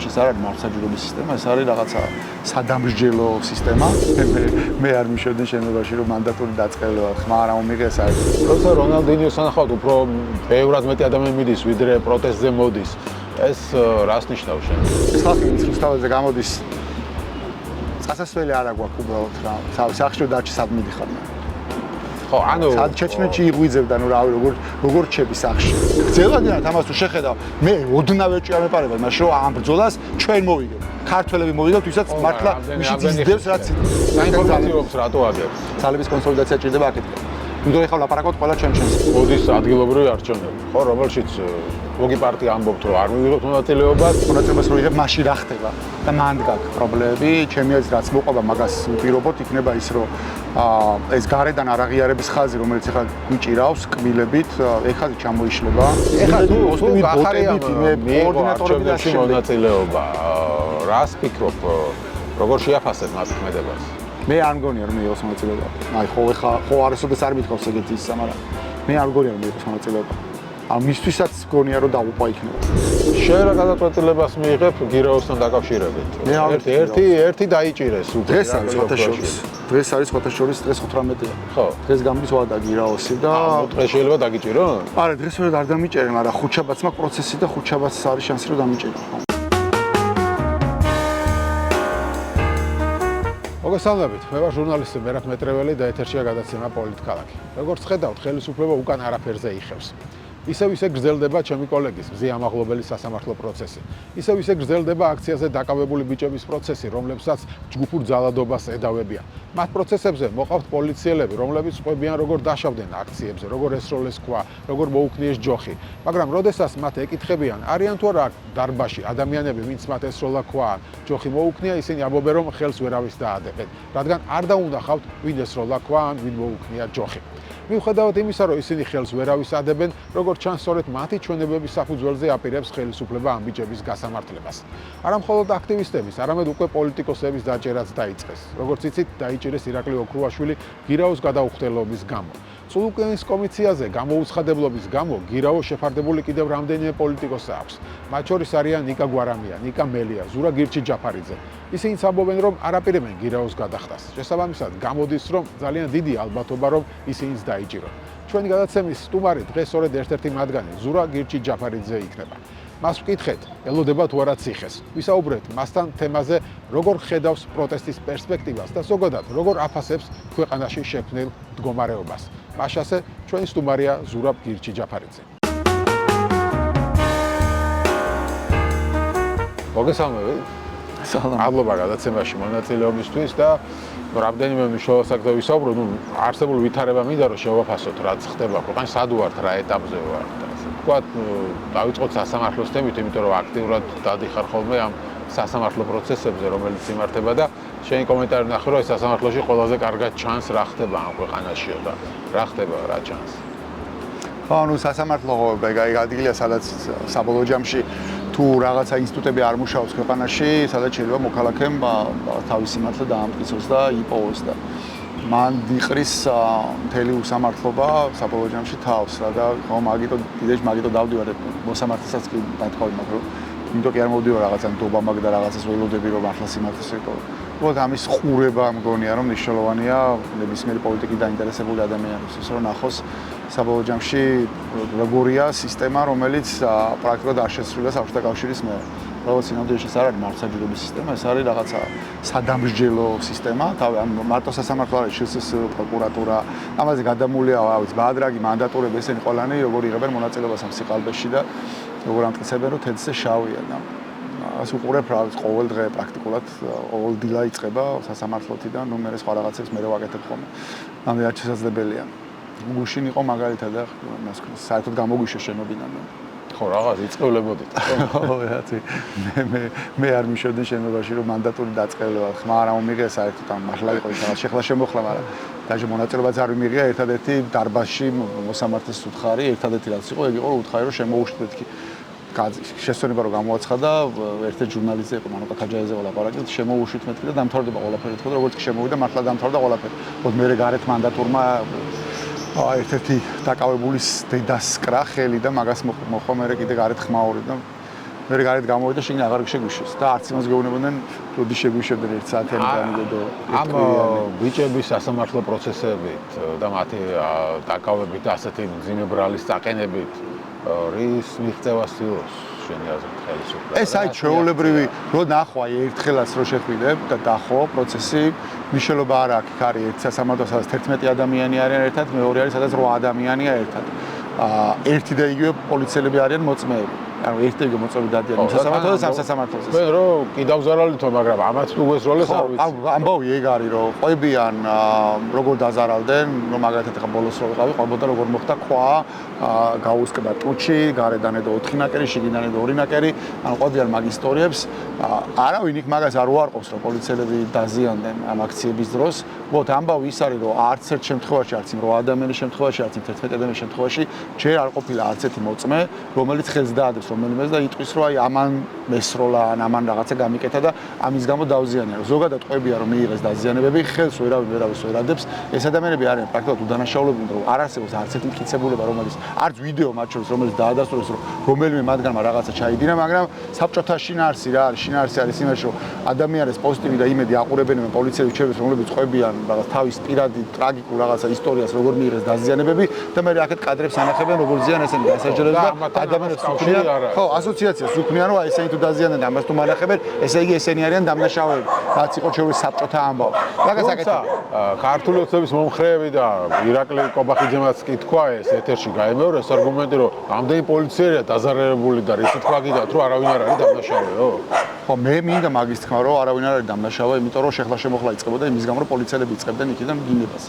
ეს არ არის მართლმსაჯულების სისტემა, ეს არის რაღაცა სადამსჯელო სისტემა. მე არ მიშოვდი შენობაში რომ მანდატური დაწყებაა, ხმა არ მომიღე ეს არის. როცა რონალდინიოს სანახავთ უფრო ბევრად მეტი ადამიანი მიდის, ვიდრე პროტესტზე მოდის. ეს რას ნიშნავს შენ? ეს ხალხი რუსთავაზე გამოდის წასასვლელი არ აქვს უბრალოდ რა. სახში დარჩი სად მიდიხარ. ხო, ანუ სად ჩეჩნეთში იღვიძებდა, ნუ რავი, როგორ რჩები სახში. გძელადიანად ამას თუ შეხედავ, მე ოდნავ ეჭვი არ მეპარება, მაშინ რომ ამ ბრძოლას ჩვენ მოვიგებთ. ქართველები მოვიგებთ, ვისაც მართლა მიშიც იზრდებს რაც საინფორმაციოებს რატო აგებს? ძალების კონსოლიდაცია ჭირდება აკეთება. იმიტომ ეხლა ვლაპარაკობთ ყველა ჩემს. მოდის ადგილობრივი არჩევნები. ხო, რომელშიც ლოგი პარტია ამბობთ, რომ არ მივიღებთ მონაწილეობას, მონაწილეობას რო იღებ, მაშინ რა ხდება? და მანდ გაქვს პრობლემები, ჩემი აზრით რაც მოყვება მაგას უპირობოთ, იქნება ის, რომ ეს გარედან არაღიარების ხაზი, რომელიც ეხლა გვიჭირავს კბილებით, ეხლა ჩამოიშლება. ეხლა თუ გახარიამ კოორდინატორები მონაწილეობა, რას ფიქრობ, როგორ შეაფასებ მას ქმედებას? მე არ მგონია რომ მიიღოს მონაწილეობა. აი ხო არასოდეს არ მithავს ეგეთი ისა, მაგრამ მე არ მგონია რომ მიიღოს მონაწილეობა. მისთვისაც მგონია რომ დაუყვა იქნება. შენ რა გადაწყვეტილებას მიიღებ გირაოსთან დაკავშირებით? ერთი დაიჭირეს უკვე. დღეს არის ფოტოშოპის. დღეს არის ფოტოშოპის დღეს 18-ია. ხო. დღეს გამდის ვა და გირაოსი და დღეს შეიძლება დაგიჭირო? არა, დღეს ვერ არ დამიჭერე, მაგრამ ხუთშაბათს მაქვს პროცესი და ხუთშაბათს არის შანსი რომ დამიჭერო. მოგესალმებით, მე ვარ ჟურნალისტი მერაბ მეტრეველი და ეთერშია გადაცემა პოლიტქალაქი. როგორც ხედავთ, ხელისუფლება უკან არაფერზე იხევს. ისევ ისე გრძელდება ჩემი კოლეგის მზია მაღლობელის სასამართლო პროცესი. ისევ ისე გრძელდება აქციაზე დაკავებული ბიჭების პროცესი, რომლებსაც ჯგუფურ ძალადობას ედავებიან. მათ პროცესებზე მოყავთ პოლიციელები, რომლებიც ყვებიან როგორ დაშავდნენ აქციებზე, როგორ ესროლეს ქვა, როგორ მოუქნიეს ჯოხი. მაგრამ როდესაც მათ ეკითხებიან, არიან თუ არა დარბაში ადამიანები, ვინც მათ ესროლა ქვა, ჯოხი მოუქნია, ისინი ამბობენ, რომ ხელს ვერავის დაადებენ, რადგან არ დაუნახავთ, ვინ ესროლა ქვა, ვინ მოუქნია ჯოხი. მიუხედავად იმისა, რომ ისინი ხელს ვერავის ადებენ, როგორც ჩანს, სწორედ მათი ჩვენებების საფუძველზე აპირებს ხელისუფლება ამ ბიჭების გასამართლებას. არა მხოლოდ აქტივისტების, არამედ უკვე პოლიტიკოსების დაჭერაც დაიწყეს. როგორც იცით, დაიჭირეს ირაკლი ოქრუაშვილი გირაოს გადაუხდელობის გამო. სულუკენის კომისიაზე გამოუცხადებლობის გამო გირაო შეფარდებული კიდევ რამდენიმე პოლიტიკოსი აქვს. მათ შორის არიან ნიკა გვარამია, ნიკა მელია, ზურა გირჩი-ჯაფარიძე. ისინი ამბობენ, რომ არაპირებენ გირაოს გადახდას. შესაბამისად, გამოდის, რომ ძალიან დიდი ალბათობა, რომ ისინიც დაიჭირონ. ჩვენი გადაცემის სტუმარი დღეს სწორედ ერთ-ერთი მათგანი, ზურა გირჩი-ჯაფარიძე იქნება. მას ვკითხეთ, ელოდება თუ არა ციხეს. ვისაუბრეთ მასთან თემაზე, როგორ ხედავს პროტესტის პერსპექტივას და ზოგადად, როგორ აფასებს ქვეყანაში შექმნილ მდგომარეობას. მაშასე ჩვენი სტუმარია ზურა გირჩი-ჯაფარიძე. მოგესალმებით. მადლობა გადაცემაში მონაწილეობისთვის და რამდენიმე მნიშვნელოვან საკითხზე ვისაუბროთ, არსებულ ვითარება მინდა რომ შევაფასოთ, რაც ხდება ქვეყანაში, სად ვართ, რა ეტაპზე ვართ. ვთქვათ, დავიწყოთ სასამართლოს თემით, იმიტომ რომ აქტიურად დადიხარ ხოლმე ამ სასამართლო პროცესებზე, რომელიც იმართება და შენი კომენტარი ნახე, რომ ეს სასამართლოში ყველაზე კარგად ჩანს რა ხდება ამ ქვეყანაშიო და რა ხდება, რა ჩანს. ანუ სასამართლო ადგილია, სადაც საბოლოო ჯამში თუ რაღაცა ინსტიტუტები არ მუშაობს ქვეყანაში, სადაც შეიძლება მოქალაქემ თავისი მართლა დაამტკიცოს და იპოვოს და მან დიყრის მთელი უსამართლობა საბოლოო ჯამში თავს რა და მაგიტო დავდივარ მოსამართლესაც კი დათხოვი მაგ რომ იმიტომ კი არ მოვდივარ რაღაცა ნდობა მაგ და რაღაცას ველოდები რომ მართლა სიმართლეს ეკო. უბრალოდ ამის ხურება მგონია რომ მნიშვნელოვანია ნებისმიერი პოლიტიკით დაინტერესებული ადამიანისთვის რომ ნახოს საბოლოო ჯამში როგორია სისტემა რომელიც პრაქტიკულად არ შეცვლილა საბჭოთა კავშირის მიერ. როგორც ინამდვილეში ეს არ არის მართლმსაჯულების სისტემა, ეს არის რაღაცა სადამსჯელო სისტემა. მარტო სასამართლო არის შსს პროკურატურა, ამაზე გადამულია ბაადრაგი, მანდატურები, ესენი ყველანი როგორ იღებენ მონაწილეობას ამ სიყალბეში და როგორ ამტკიცებენ რომ თეთრზე შავია და ასე უყურებ რა ყოველ დღე პრაქტიკულად ყოველ დილა იწყება სასამართლოთიდან, ნუ მე სხვა რაღაცებს მე ვაკეთებ ხოლმე. ამდენად შესაძლებელია. გუშინ იყო მაგალითად და საერთოდ გამოგვიშე შენობიდან. ხო, რაღაც იწყებლებოდით. ხო, რაცი. მე არ მიშოვდი შენობაში რომ მანდატური დაწყებება. ხმა არ მომიღე საერთოდ ამ მართლა იყო ის შეხლა შემოხლა, მაგრამ დაჟე მონაწილეობაც არ მიმიღია ერთადერთი დარბაზში მოსამართლეს უთხარი, ერთადერთი რაც იყო, ეგ იყო უთხარი რომ შემოუშვით მეთქი. შესწორება რომ გამოაცხადა ერთ-ერთი ჟურნალისტი იყო მანუკა თაჯაიძე ვლაპარაკეთ შემოუშვით მეთქი და დამთავრდება ყველაფერი თქო და როგორც კი შემოვიდა მართლა დამთავრდა ყველაფერი. ხო მე გარეთ მანდატურმა ერთ-ერთი დაკავებულის დედას კრა ხელი და მაგას მოხვა მე კიდე გარეთ ხმაური და მე გარეთ გამოვიდა შენ აღარ შეგვიშვეს და არც იმას გეუბნებოდნენ როდი შეგვიშვებდნენ 1 საათიანი განმედო ამ ბიჭების სასამართლო პროცესებით და მათი დაკავებით ასეთი მძიმებრალის წაყენებით რის მიღწევას ცდილობს შენი აზრით ხელისუფლება? ეს აი ჩვეულებრივი რო ნახვა ერთხელაც რო შეხვიდებ და დახო პროცესი მნიშვნელობა არ აქვს იქ არის ერთ სასამართლო სადაც 11 ადამიანი არიან ერთად მეორე არის სადაც 8 ადამიანია ერთად ერთი და იგივე პოლიციელები არიან მოწმეები ანუ ერთი და იგივე მოწმეები დადიან სასამართლოზე და სასამართლოზე მე რო კიდევ ზარალითო მაგრამ ამაც თუ გესროლეს არ ვიცი ამბავი ეგ არის რომ ყვებიან როგორ დაზარალდნენ რომ მაგალითად ახლა ბოლოს რო ვიყავი ყვებოდა როგორ მოხდა ქვა გაუსკდა ტუჩი გარედან ედო 4 ნაკერი შიგნიდან ედო 2 ნაკერი ანუ ყვებიან მაგ ისტორიებს არავინ იქ მაგას არ უარყოფს რომ პოლიციელები დაზიანდნენ ამ აქციების დროს მოთ ამბავი ის არის რომ არც ერთ შემთხვევაში არც იმ 8 ადამიანის შემთხვევაში არც იმ 11 ადამიანის შემთხვევაში ჯერ არ ყოფილა არც ერთი მოწმე რომელიც ხელს დაადებს რომელიმეს და იტყვის რომ აი ამან მესროლა ან ამან რაღაცა გამიკეთა და ამის გამო დავზიანია ზოგადად ყვებია რომ მიიღეს დაზიანებები ხელს ვერავის ვერ ადებს ეს ადამიანები არიან პრაქტიკულად უდანაშაულებულნი რომ არ არსებობს არც ერთი მტკიცებულება რომელიც არც ვიდეო მათ შორის რომელიც დაადასტურეს რომ რომელიმე მათგანმა რაღაცა ჩაიდინა მაგრამ საბჭოთა შინაარსი რა არის შინაარსი არის იმაში რომ ადამიანის პოზიტივი და იმედი აყურებენ პოლიციელებს ჩვენებს რომლებიც ყვებიან რაღაც თავის პირადი ტრაგიკულ რაღაცა ისტორიას როგორ მიიღეს დაზიანებები და მე აქეთ კადრებს ანახებენ როგორ ზიან ესენი დასაჯერებს და ადამიანებს უხდიან ხო ასოციაციას უქმნიან რომ აი ესენი თუ დაზიანდნენ ამას თუ მანახებენ ესე იგი ესენი არიან დამნაშავეები რაც იყო ჩვენი საბჭოთა ამბავი მაგას აკეთებენ ქართული ოცნების მომხრეები და ირაკლი კობახიძემაც კი თქვა ეს ეთერში გაემეორეს არგუმენტი რომ ამდენი პოლიციელია დაზარალებული და რისი თქვა კიდევ რომ არავინ არ არის დამნაშავეო ხო მე მინდა მაგის თქმა რომ არავინ არ არის დამნაშავე იმიტომ რომ შეხლა შემოხლა იწყებოდა იმის გამო რომ პოლიციელები იწყებდნენ იქიდან გინებას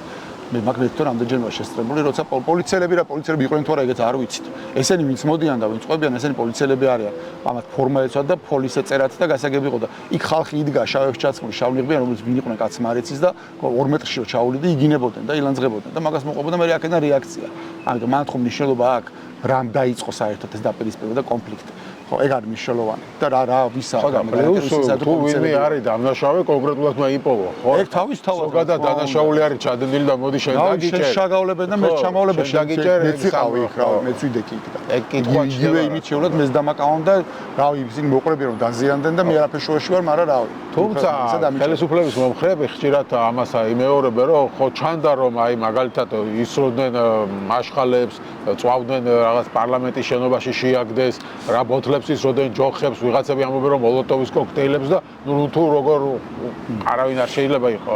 მე მაგალითად რამდენჯერმეა შესწრებული როცა პოლიციელები იყვნენ თუ არა ეგეც არ ვიცით ესენი ვინც მოდიან და ვინც ყვებიან ესენი პოლიციელები არიან ამათ ფორმა ეცვათ და პოლის ეწერათ და გასაგები იყო და იქ ხალხი იდგა შავებს ჩაცმული შავლიღბიან რომელიც ვინ იყვნენ კაცი მარიცის და 2 მეტრში რო ჩაულიდი იგინებოდნენ და ილანძღებოდნენ და მაგას მოყვებოდა მე აქედან რეაქცია ამიტომ მან თქო მნიშვნელობა აქვს რამ დაიწყო საერთოდ ეს დაპირისპირება და კონფლიქტი ხო ეგ არის მნიშვნელოვანი და რა ვისა ხო და პლუს თუ ვინმე არის დამნაშავე კონკრეტულად მე იპოვო ხო ეგ თავის თავად ზოგადად დანაშაული არის ჩადენილი და მოდი შენ დაგიჭერ შენ შეგავლებენ და მე ჩამავლებენ შენ დაგიჭერ მეც ვიყავი იქ რა მეც ვიდექი იქ და ეგ კითხვა იგივე იმით შევლად მეც დამაკავონ და რავი ისინი მოყრებიან რომ დაზიანდნენ და მე არაფერ შუაში ვარ მაგრამ რავი თუმცა ხელისუფლების მომხრეები ხშირად ამას იმეორებენ რომ ხო ჩანდა რომ აი მაგალითად ისროდნენ მაშხალებს წვავდნენ რაღაც პარლამენტის შენობაში შეაგდეს რა ბოთლებს ისროდნენ ჯოხებს ვიღაცები ამბობენ რომ მოლოტოვის კოქტეილებს და ნუ თუ როგორ არავინ არ შეიძლება იყო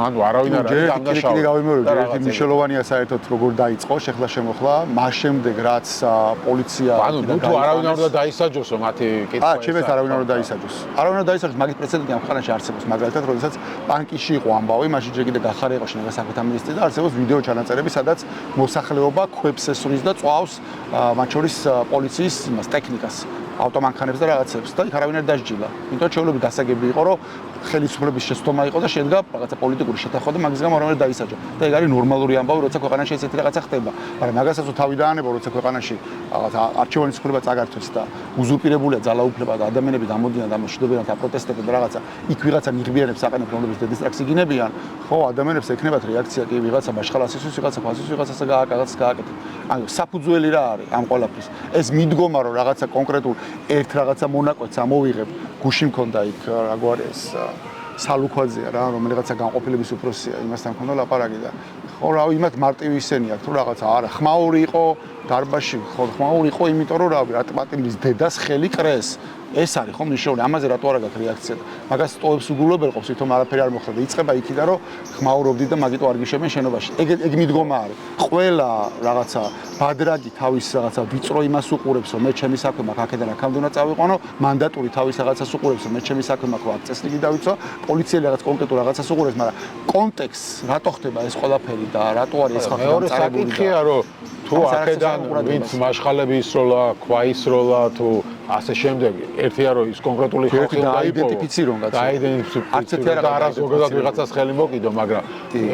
ანუ არავინ არ არის დამნაშავე გავიმეორებ ერთი მნიშვნელოვანია საერთოდ როგორ დაიწყო შეხლა შემოხლა მას შემდეგ რაც პოლიცია ანუ თუ არავინ არ უნდა დაისაჯოს მათი კითხვა ჩემს არავინ არ უნდა დაისაჯოს არავინ არ დაისაჯოს მაგის პრეცედენტი ამ ხანაში არსებობს მაგალითად როდესაც ბანკში იყო ამბავი მაშინ ჯერ კიდე გახარე იყო შინაგან საქმეთა მინისტრი და არსებობს ვიდეო ჩანაწერები სადაც მოსახლეობა ქვებს ესვრის და წვავს მათ შორის პოლიციის იმას ტექნიკას ავტომანქანებს და რაღაცებს და იქ არავინ არ დასჯილა. იმიტომ შეუძლებელი გასაგები იყო რომ ხელისუფლების შეცდომა იყო და შედგა რაღაცა პოლიტიკური შეთანხმება და მაგის გამო არავინ არ დაისაჯა. და ეგ არის ნორმალური ამბავი, როცა ქვეყანაში ესეთი რაღაცა ხდება. მაგრამ მაგასაც თავი დაანება, როცა ქვეყანაში რაღაცა არჩევანის ცვლილება წაგართვეს და უზურპირებულია ძალაუფლება და ადამიანები გამოდიან და მშვიდობიან და პროტესტებენ და რაღაცა იქ ვიღაცა ნიღბიანებს აყენებს, რომლებიც დედისტრაქს იგინებიან, ხო, ადამიანებს ექნებათ რეაქცია კი ვიღაცა მაშხალას ისვის, ვიღაცა ფასის, ვიღაცასა გააკეთეს. ანუ საფუძველი რა არის ამ ყველაფრის? ეს მიდგომა რომ რაღაცა კონკრეტულ ერთ რაღაცა მონაკვეთს ამოვიღებ, გუში მქონდა იქ რა გვარი ეს სალუქვაძეა რა, რომელიღაცა განყოფილების უფროსია, იმასთან მქონდა ლაპარაკი და ხო რა, იმათ მარტივი ისენი აქვს, თუ რაღაცა არა, ხმაური იყო დარბაში, ხო, ხმაური იყო, იმიტომ რომ რავი, რატმატილის დედას ხელი კრეს. ეს არის ხო მნიშვნელოვანი, ამაზე რატო არ აქვს რეაქცია? მაგას ტოვებს უგულობელყოფს, თვითონ არაფერი არ მოხდა და იწყება იქიდან რომ ხმაურობდი და მაგიტო არ გიშემენ შენობაში. ეგ მიდგომა არის. ყველა რაღაცა ბადრაგი თავის რაღაცა ვიწრო იმას უყურებს, რომ მე ჩემი საქმე მაქვს აქედან აქამდე უნდა წავიყვანო, მანდატური თავის რაღაცას უყურებს, რომ მე ჩემი საქმე მაქვს აქ წესრიგი დავიცვა, პოლიციელი რაღაც კონკრეტულ რაღაცას უყურებს, მაგრამ კონტექსტს რატო ხდება ეს ყველაფერი და რატო არის ეს ხალხი მეორე საკითხია რომ თუ აქედან ვინც მაშხალები ისროლა, ქვა ისროლა თუ ასე შემდეგ ერთია რომ ის კონკრეტული ხალხი დაიდენტიფიცირონ არცეთი არა ზოგადად ვიღაცას ხელი მოკიდო მაგრამ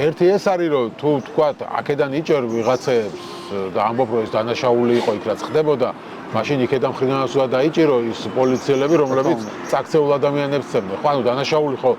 ერთი ეს არის რომ თუ თქვა აქედან იჭერ ვიღაცებს და ამბობ რომ ეს დანაშაული იყო იქ რაც ხდებოდა, მაშინ იქედან მხრიდანაც უნდა დაიჭირო ის პოლიციელები, რომლებიც წაქცეულ ადამიანებს ცემდნენ. ხო, ანუ დანაშაული ხო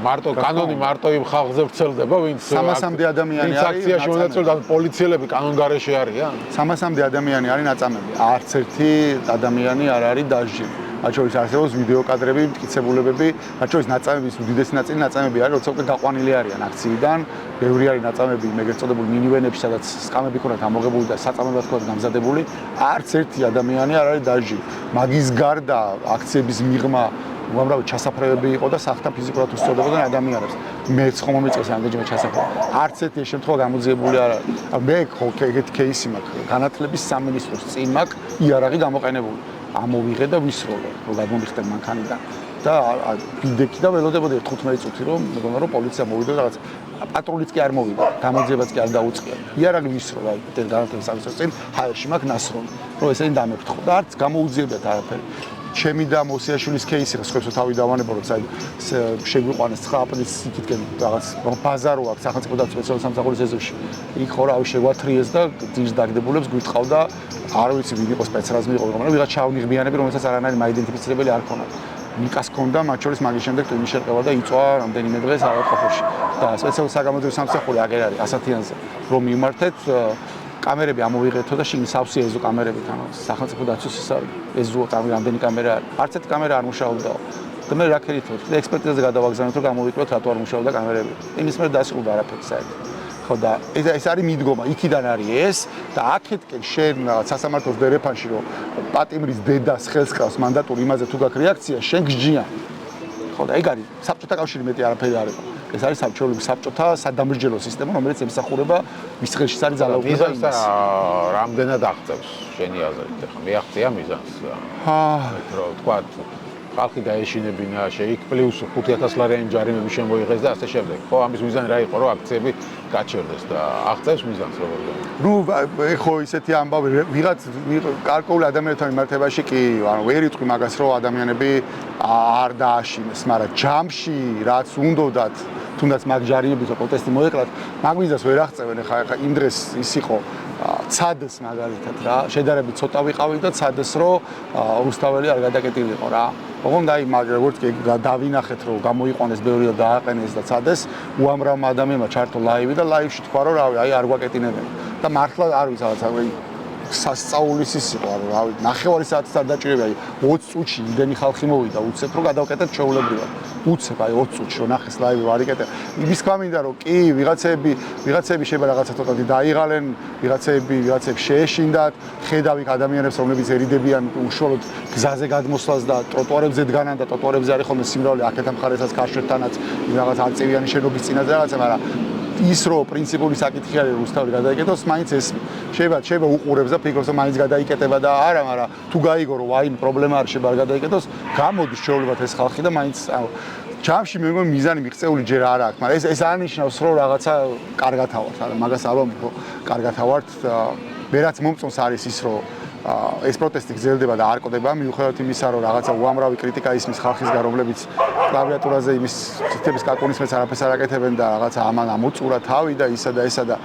მარტო კანონი მარტო იმ ხალხზე ვრცელდება, ვინც 300-მდე ადამიანი არის. აქციაში მონაწილეობენ, ანუ პოლიციელები კანონგარეშე არიან? 300-მდე ადამიანი არის ნაწამები. არც ერთი ადამიანი არ არის დასჯილი. მათ შორის არსებობს ვიდეო კადრები, მტკიცებულებები, მათ შორის ნაწამების უდიდესი ნაწილი ნაწამები არის, როცა უკვე გაყვანილი არიან აქციიდან. ბევრი არის ნაწამები, ეგრეთ წოდებული მინივენებში, სადაც სკამები ქონათ ამოღებული და საწამებად ქონათ გამზადებული. არც ერთი ადამიანი არ არის დასჯილი. მაგის გარდა აქციების მიღმა უამრავი ჩასაფრებები იყო და სახთან ფიზიკურად უსწორდებოდნენ ადამიანებს. მეც ხომ მომიწყეს ამდენჯერმე ჩასაფრება. არც ერთი შემთხვევა გამოძიებული არ არის. მე ხო ეგეთი кейსი მაქვს. განათლების სამინისტროს წინ მაქვს იარაღი გამოყენებული. ამოვიღე და ვისროლე, რომ გადმომიხდე მანქანიდან და ვიდექი და ველოდებოდი 15 წუთი რომ მეგონა რომ პოლიცია მოვიდა და რაღაც პატრულიც კი არ მოვიდა, გამოძიებაც კი არ დაუწყია. იარაღი ვისროლა ეს განათლების სამინისტროს წინ ჰაერში მაქვს ნასროლი, რომ ესენი დამეფრთხო და არც გამოუძიებიათ არაფერი. ჩემი და მოსიაშვილის кейსი რა სხვებსო თავი დავანება როცა შეგვიყვანეს 9 აპრილის იქითკენ რაღაც ბაზარო აქვს სახელმწიფო დაცვის სამსახურის ეზოში. იქ ხო რავი შეგვათრიეს და ძირს დაგდებულებს გვიტყავდა არ ვიცი ვინ იყო სპეცრაზმი იყო მაგრამ ვიღაც ჩავნიღბიანები რომელსაც არანაირი მაიდენტიფიცირებელი არ ქონდა. ნიკას ქონდა მათ შორის მაგის შემდეგ ტვინი შერყევა და იწვა რამდენიმე დღეს ავადმყოფოში. და სპეციალური საგამოძიებო სამსახური აგერ არის ასათიანზე რომ მიმართეთ კამერები ამოვიღეთო და შიგნით სავსე ეზო კამერებით ანუ სახელმწიფო დაცვის ეზო რამდენი კამერა არის. არც ერთი კამერა არ მუშაობდაო. და მე რა ქერითოთ და ექსპერტიზაზე გადავაგზავნეთ რომ გამოვიკვეთ რატო არ მუშაობდა კამერები. იმის მერე დასრულდა არაფერი საერთოდ. ხო და ეს არის მიდგომა, იქიდან არის ეს და აქეთკენ შენ სასამართლოს დერეფანში რომ პატიმრის დედას ხელს ყავს მანდატური იმაზე თუ გაქვს რეაქცია, შენ გჯიან. ხო და ეგ არის საბჭოთა კავშირი მეტი არაფერი არ იყო. ეს არის საბჭოთა სადამსჯელო სისტემა, რომელიც ემსახურება ვის ხელშიც არის ძალაუფლება იმას. რამდენად აღწევს შენი აზრით? ახლა მეახცია მიზანს. რომ თქვა ხალხი დაეშინებინა, შეიქ პლუს 5000 ლარიანი ჯარიმები შემოიღეს და ასე შემდეგ. ხო, ამის მიზანი რა იყო, რომ აქციები გაჩერდეს და აღწევს მიზანს როგორია? ნუ ხო ისეთი ამბავი ვიღაც გარკვეული ადამიანებთან მიმართებაში კი, ანუ ვერ იტყვი მაგას, რომ ადამიანები არ დააშინეს, მაგრამ ჯამში რაც უნდათ, თუნდაც მაგ ჯარიმებით პროტესტი მოეკლათ, მაგ მიზანს ვერ აღწევენ. ხა იმ დღეს ის იყო ცადს მაგალითად რა, შედარებით ცოტა ვიყავი და ცადს რომ რუსთაველი არ გადაკეტილიყო რა. ოღონდ აი მაგ როგორც კი დავინახეთ რომ გამოიყვანეს ბევრი და დააყენეს და ცადს, უამრავმა ადამიანმა ჩართო ლაივი და ლაივში თქვა რომ რავი, აი არ გვაკეტინებენ. და მართლა არ ვიცი რაღაცა სასწაულის ის იყო, რავი, ნახევარი საათის არ დაჭირებია, აი 20 წუთში იმდენი ხალხი მოვიდა, უცებ რომ გადავკეტეთ ჩვეულებრივად. უცებ აი 20 წუთში რომ ნახეს ლაივი ვარიკეტე. იმის თქვა მინდა რომ კი ვიღაცები შეიძლება რაღაცა ცოტათი დაიღალენ, ვიღაცები შეეშინდათ, ხედავ იქ ადამიანებს რომლებიც ერიდებიან უშუალოდ გზაზე გადმოსვლას და ტროტუარებზე დგანან და ტროტუარებზე არის ხოლმე სიმრავლე აქეთ ამხარესაც ქარშვეთთანაც რაღაც არწივიანი შენობის წინაზე რაღაცა, მაგრამ ის რო პრინციპული საკითხი არის რუსთავი გადაიკეთოს, მაინც ეს შეიძლება უყურებს და ფიქრობს რომ მაინც გადაიკეტება და არა, მაგრამ თუ გაიგო რომ აი პრობლემა არ შეიძლება გადაიკეთოს, გამოდის შეულებათ ეს ხალხი და მაინც ჯამში მე მგონი მიზანი მიღწეული ჯერ არ აქვს, მაგრამ ეს არნიშნავს რომ რაღაცა კარგად ავართ, არა მაგას არ ვამბობ რომ კარგად ავართ, მე რაც მომწონს არის ის რომ ეს პროტესტი გრძელდება და არ კვდება, მიუხედავად იმისა, რომ რაღაცა უამრავი კრიტიკა ისმის ხალხისგან, რომლებიც კლავიატურაზე იმის ცითების კაკუნისმეც არაფერს არ აკეთებენ და რაღაცა ამან ამოწურა თავი და ისა და ესა და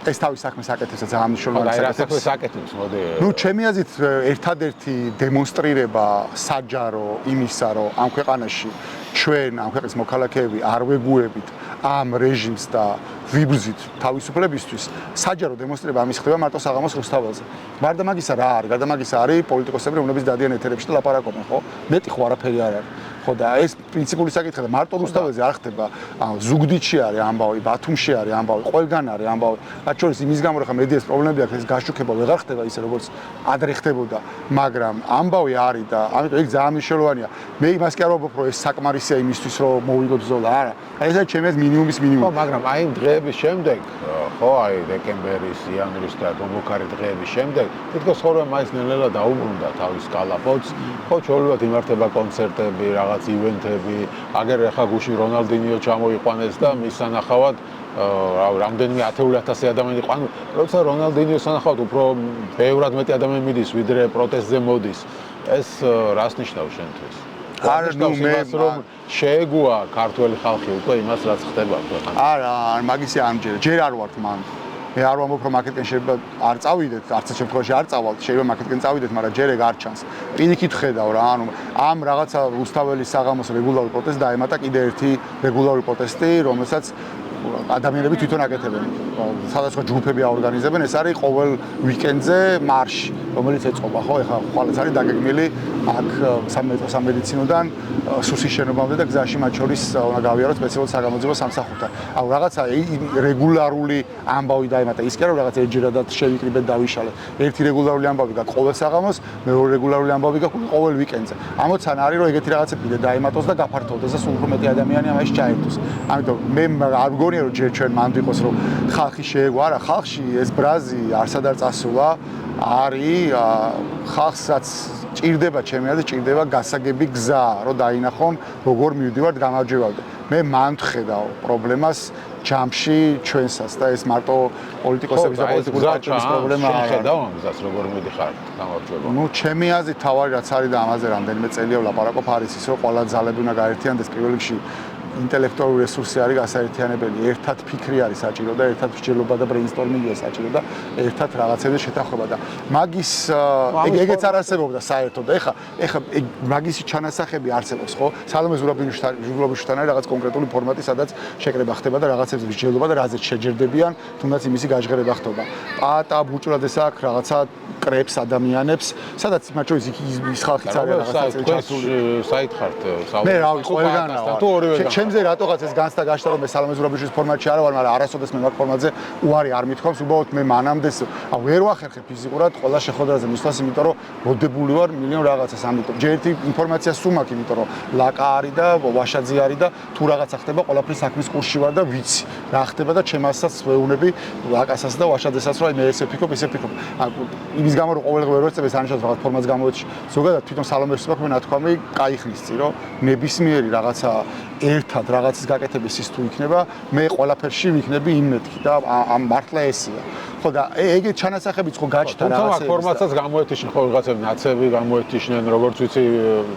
ეს თავის საქმეს აკეთებს და ძალიან მნიშვნელოვანი საქმეს აკეთებს, მოდი. ნუ ჩემი აზრით ერთადერთი დემონსტრირება საჯარო იმისა, რომ ამ ქვეყანაში ჩვენ ამ ქვეყნის მოქალაქეები არ ვეგუებით ამ რეჟიმს და ვიბრძვით თავისუფლებისთვის, საჯარო დემონსტრირება ამის ხდება მარტო საღამოს რუსთაველზე. გარდა მაგისა რა არის? გარდა მაგისა არის პოლიტიკოსები, რომლებიც დადიან ეთერებში და ლაპარაკობენ, ხო? მეტი ხო არაფერი არ არის. ხო და ეს პრინციპული საკითხია და მარტო რუსთაველზე არ ხდება, ზუგდიდში არის ამბავი, ბათუმში არის ამბავი, ყველგან არის ამბავი. მათ შორის იმის გამო რომ ხა მედიას პრობლემები აქვს, ეს გაშუქება ვეღარ ხდება ისე როგორც ადრე ხდებოდა, მაგრამ ამბავი არის და ამიტომ ეგ ძალიან მნიშვნელოვანია. მე იმას კი არ ვამბობ, რომ ეს საკმარისია იმისთვის, რომ მოვიგოთ ბრძოლა, არა. ეს არის ჩემი მინიმუმის მინიმუმი. ხო, მაგრამ აი იმ დღეების შემდეგ, ხო, აი დეკემბერის, იანვრის და დობოქარი დღეების შემდეგ, თითქოს ხოლმე მაინც ნელ-ნელა დაუბრუნდა თავის კალაპოტს. ხო, ჩვეულებრივად იმართება კონცერტები, რაღაც ივენთები, აგერ ახლა გუშინ რონალდინიო ჩამოიყვანეს და მის სანახავად რამდენიმე 10,000 ადამიანი იყო. ანუ როცა რონალდინიოს სანახავად უფრო ბევრად მეტი ადამიანი მიდის, ვიდრე პროტესტზე მოდის. ეს რას ნიშნავს შენთვის? არა, ნუ მე რომ შეეგუა ქართველი ხალხი უკვე იმას რაც ხდება ქვეყანაში. არა, მაგისი არ მჯერა. ჯერ არ ვართ მან. მე არ ვამბობ რომ აქეთკენ შეიძლება არ წავიდეთ, არც შემთხვევაში არ წავალთ, შეიძლება აქეთკენ წავიდეთ, მაგრამ ჯერ ეგ არ ჩანს. პირიქით ხედავ რა, ანუ ამ რაღაცა რუსთაველის საღამოს რეგულარული პროტესტი დაემატა კიდე ერთი რეგულარული პროტესტი, რომელსაც ადამიანები თვითონ აკეთებენ. სხვადასხვა ჯგუფები აორგანიზებენ, ეს არის ყოველ ვიკენდზე მარში, რომელიც ეწყობა, ხო, ეხლა ხვალაც არის დაგეგმილი აქ სამედიცინოდან სუსის შენობამდე და გზაში მათ შორის უნდა გავიაროთ სპეციალურ საგამოძიებო სამსახურთან. აუ რაღაცა რეგულარული ამბავი დაემატა. ის კი არა რაღაც ერთჯერადად შევიკრიბეთ დავიშალეთ. ერთი რეგულარული ამბავი გაქვს ყოველ საღამოს, მეორე რეგულარული ამბავი გაქვს ყოველ ვიკენდზე. ამოცანა არის რომ ეგეთი რაღაცა კიდე დაემატოს და გაფართოვდეს და სულ უფრო მეტი ადამიანი ამაში ჩაერთოს. ამიტომ მე არ მგონია რომ ჯერ ჩვენ მანდ იყოს რომ ხალხი შეეგო, არა, ხალხში ეს ბრაზი არსად არ წასულა, არის ხალხსაც ჭირდება, ჩემი აზრით, ჭირდება გასაგები გზა, რომ დაინახონ როგორ მივდივართ გამარჯვებამდე. მე მანდ ხედავ პრობლემას ჯამში ჩვენსაც და ეს მარტო პოლიტიკოსების და პოლიტიკური პარტიების პრობლემა არ არის. ხედავ ამას როგორ მიდიხარ გამარჯვება. ნუ ჩემი აზრით თავარი რაც არის და ამაზე რამდენიმე წელია ვლაპარაკობ არის ის რომ ყველა ძალები უნდა გაერთიანდეს პირველ რიგში ინტელექტუალური რესურსი არის გასაერთიანებელი. ერთად ფიქრი არის საჭირო და ერთად მსჯელობა და ბრეინსტორმინგია საჭირო და ერთად რაღაცებზე შეთანხმება და მაგის ეგეც არ არსებობდა საერთოდ. ეხა მაგისი ჩანასახები არსებობს, ხო? სალომე ზურაბიშვილთან არის რაღაც კონკრეტული ფორმატი, სადაც შეკრება ხდება და რაღაცებზე მსჯელობა და რაზეც შეჯერდებიან, თუნდაც იმისი გაჟღერება ხდება. პატა ბურჭულადეს აქ რაღაცა კრებს ადამიანებს, სადაც მათ შორის ის ხალხიც არის რაღაცა ჩასული. საითხართ მე რავი, ყველგანა ვარ. ჩემზე რატოღაც ეს განცდა გაშთა რომ მე სალომე ზურაბიშვილის ფორმატში არა ვარ, მაგრამ არასოდეს მე მაგ ფორმატზე უარი არ მithქვამს, უბრალოდ მე მანამდე ვერ ვახერხებ ფიზიკურად ყველა შეხვედრაზე მისვლას, იმიტომ რომ მოდებული ვარ მილიონ რაღაცას, ამიტომ ჯერ ერთი ინფორმაცია სულ მაქვს, იმიტომ რომ ლაკა არის და ვაშაძე არის და თუ რაღაცა ხდება, ყველაფრის საქმის კურსში ვარ და ვიცი რა ხდება და ჩემასაც ვეუბნები ლაკასაც და ვაშაძესაც რომ მე ესე ფიქრობ, ისე ფიქრობ. იმის გამო რომ ყოველდღე ვერ ვეწევ ეს ანიშნავს რაღაც ფორმატს გამოვეცი. ზოგადად თვითონ სალომეს ვსვახებ ნათქვამი კაიხნის წინ რომ ნებისმიერი რაღაცა ერთად რაღაცის გაკეთების ის თუ იქნება, მე ყველაფერში ვიქნები იმ მეთქი და ამ მართლა ესია. ხო და ეგეთ ჩანასახებიც ხო გაჩნდა რაღაცა. თუმცა ფორმატსაც გამოეთიშნენ, ხო ვიღაცები ნაცები გამოეთიშნენ, როგორც ვიცი,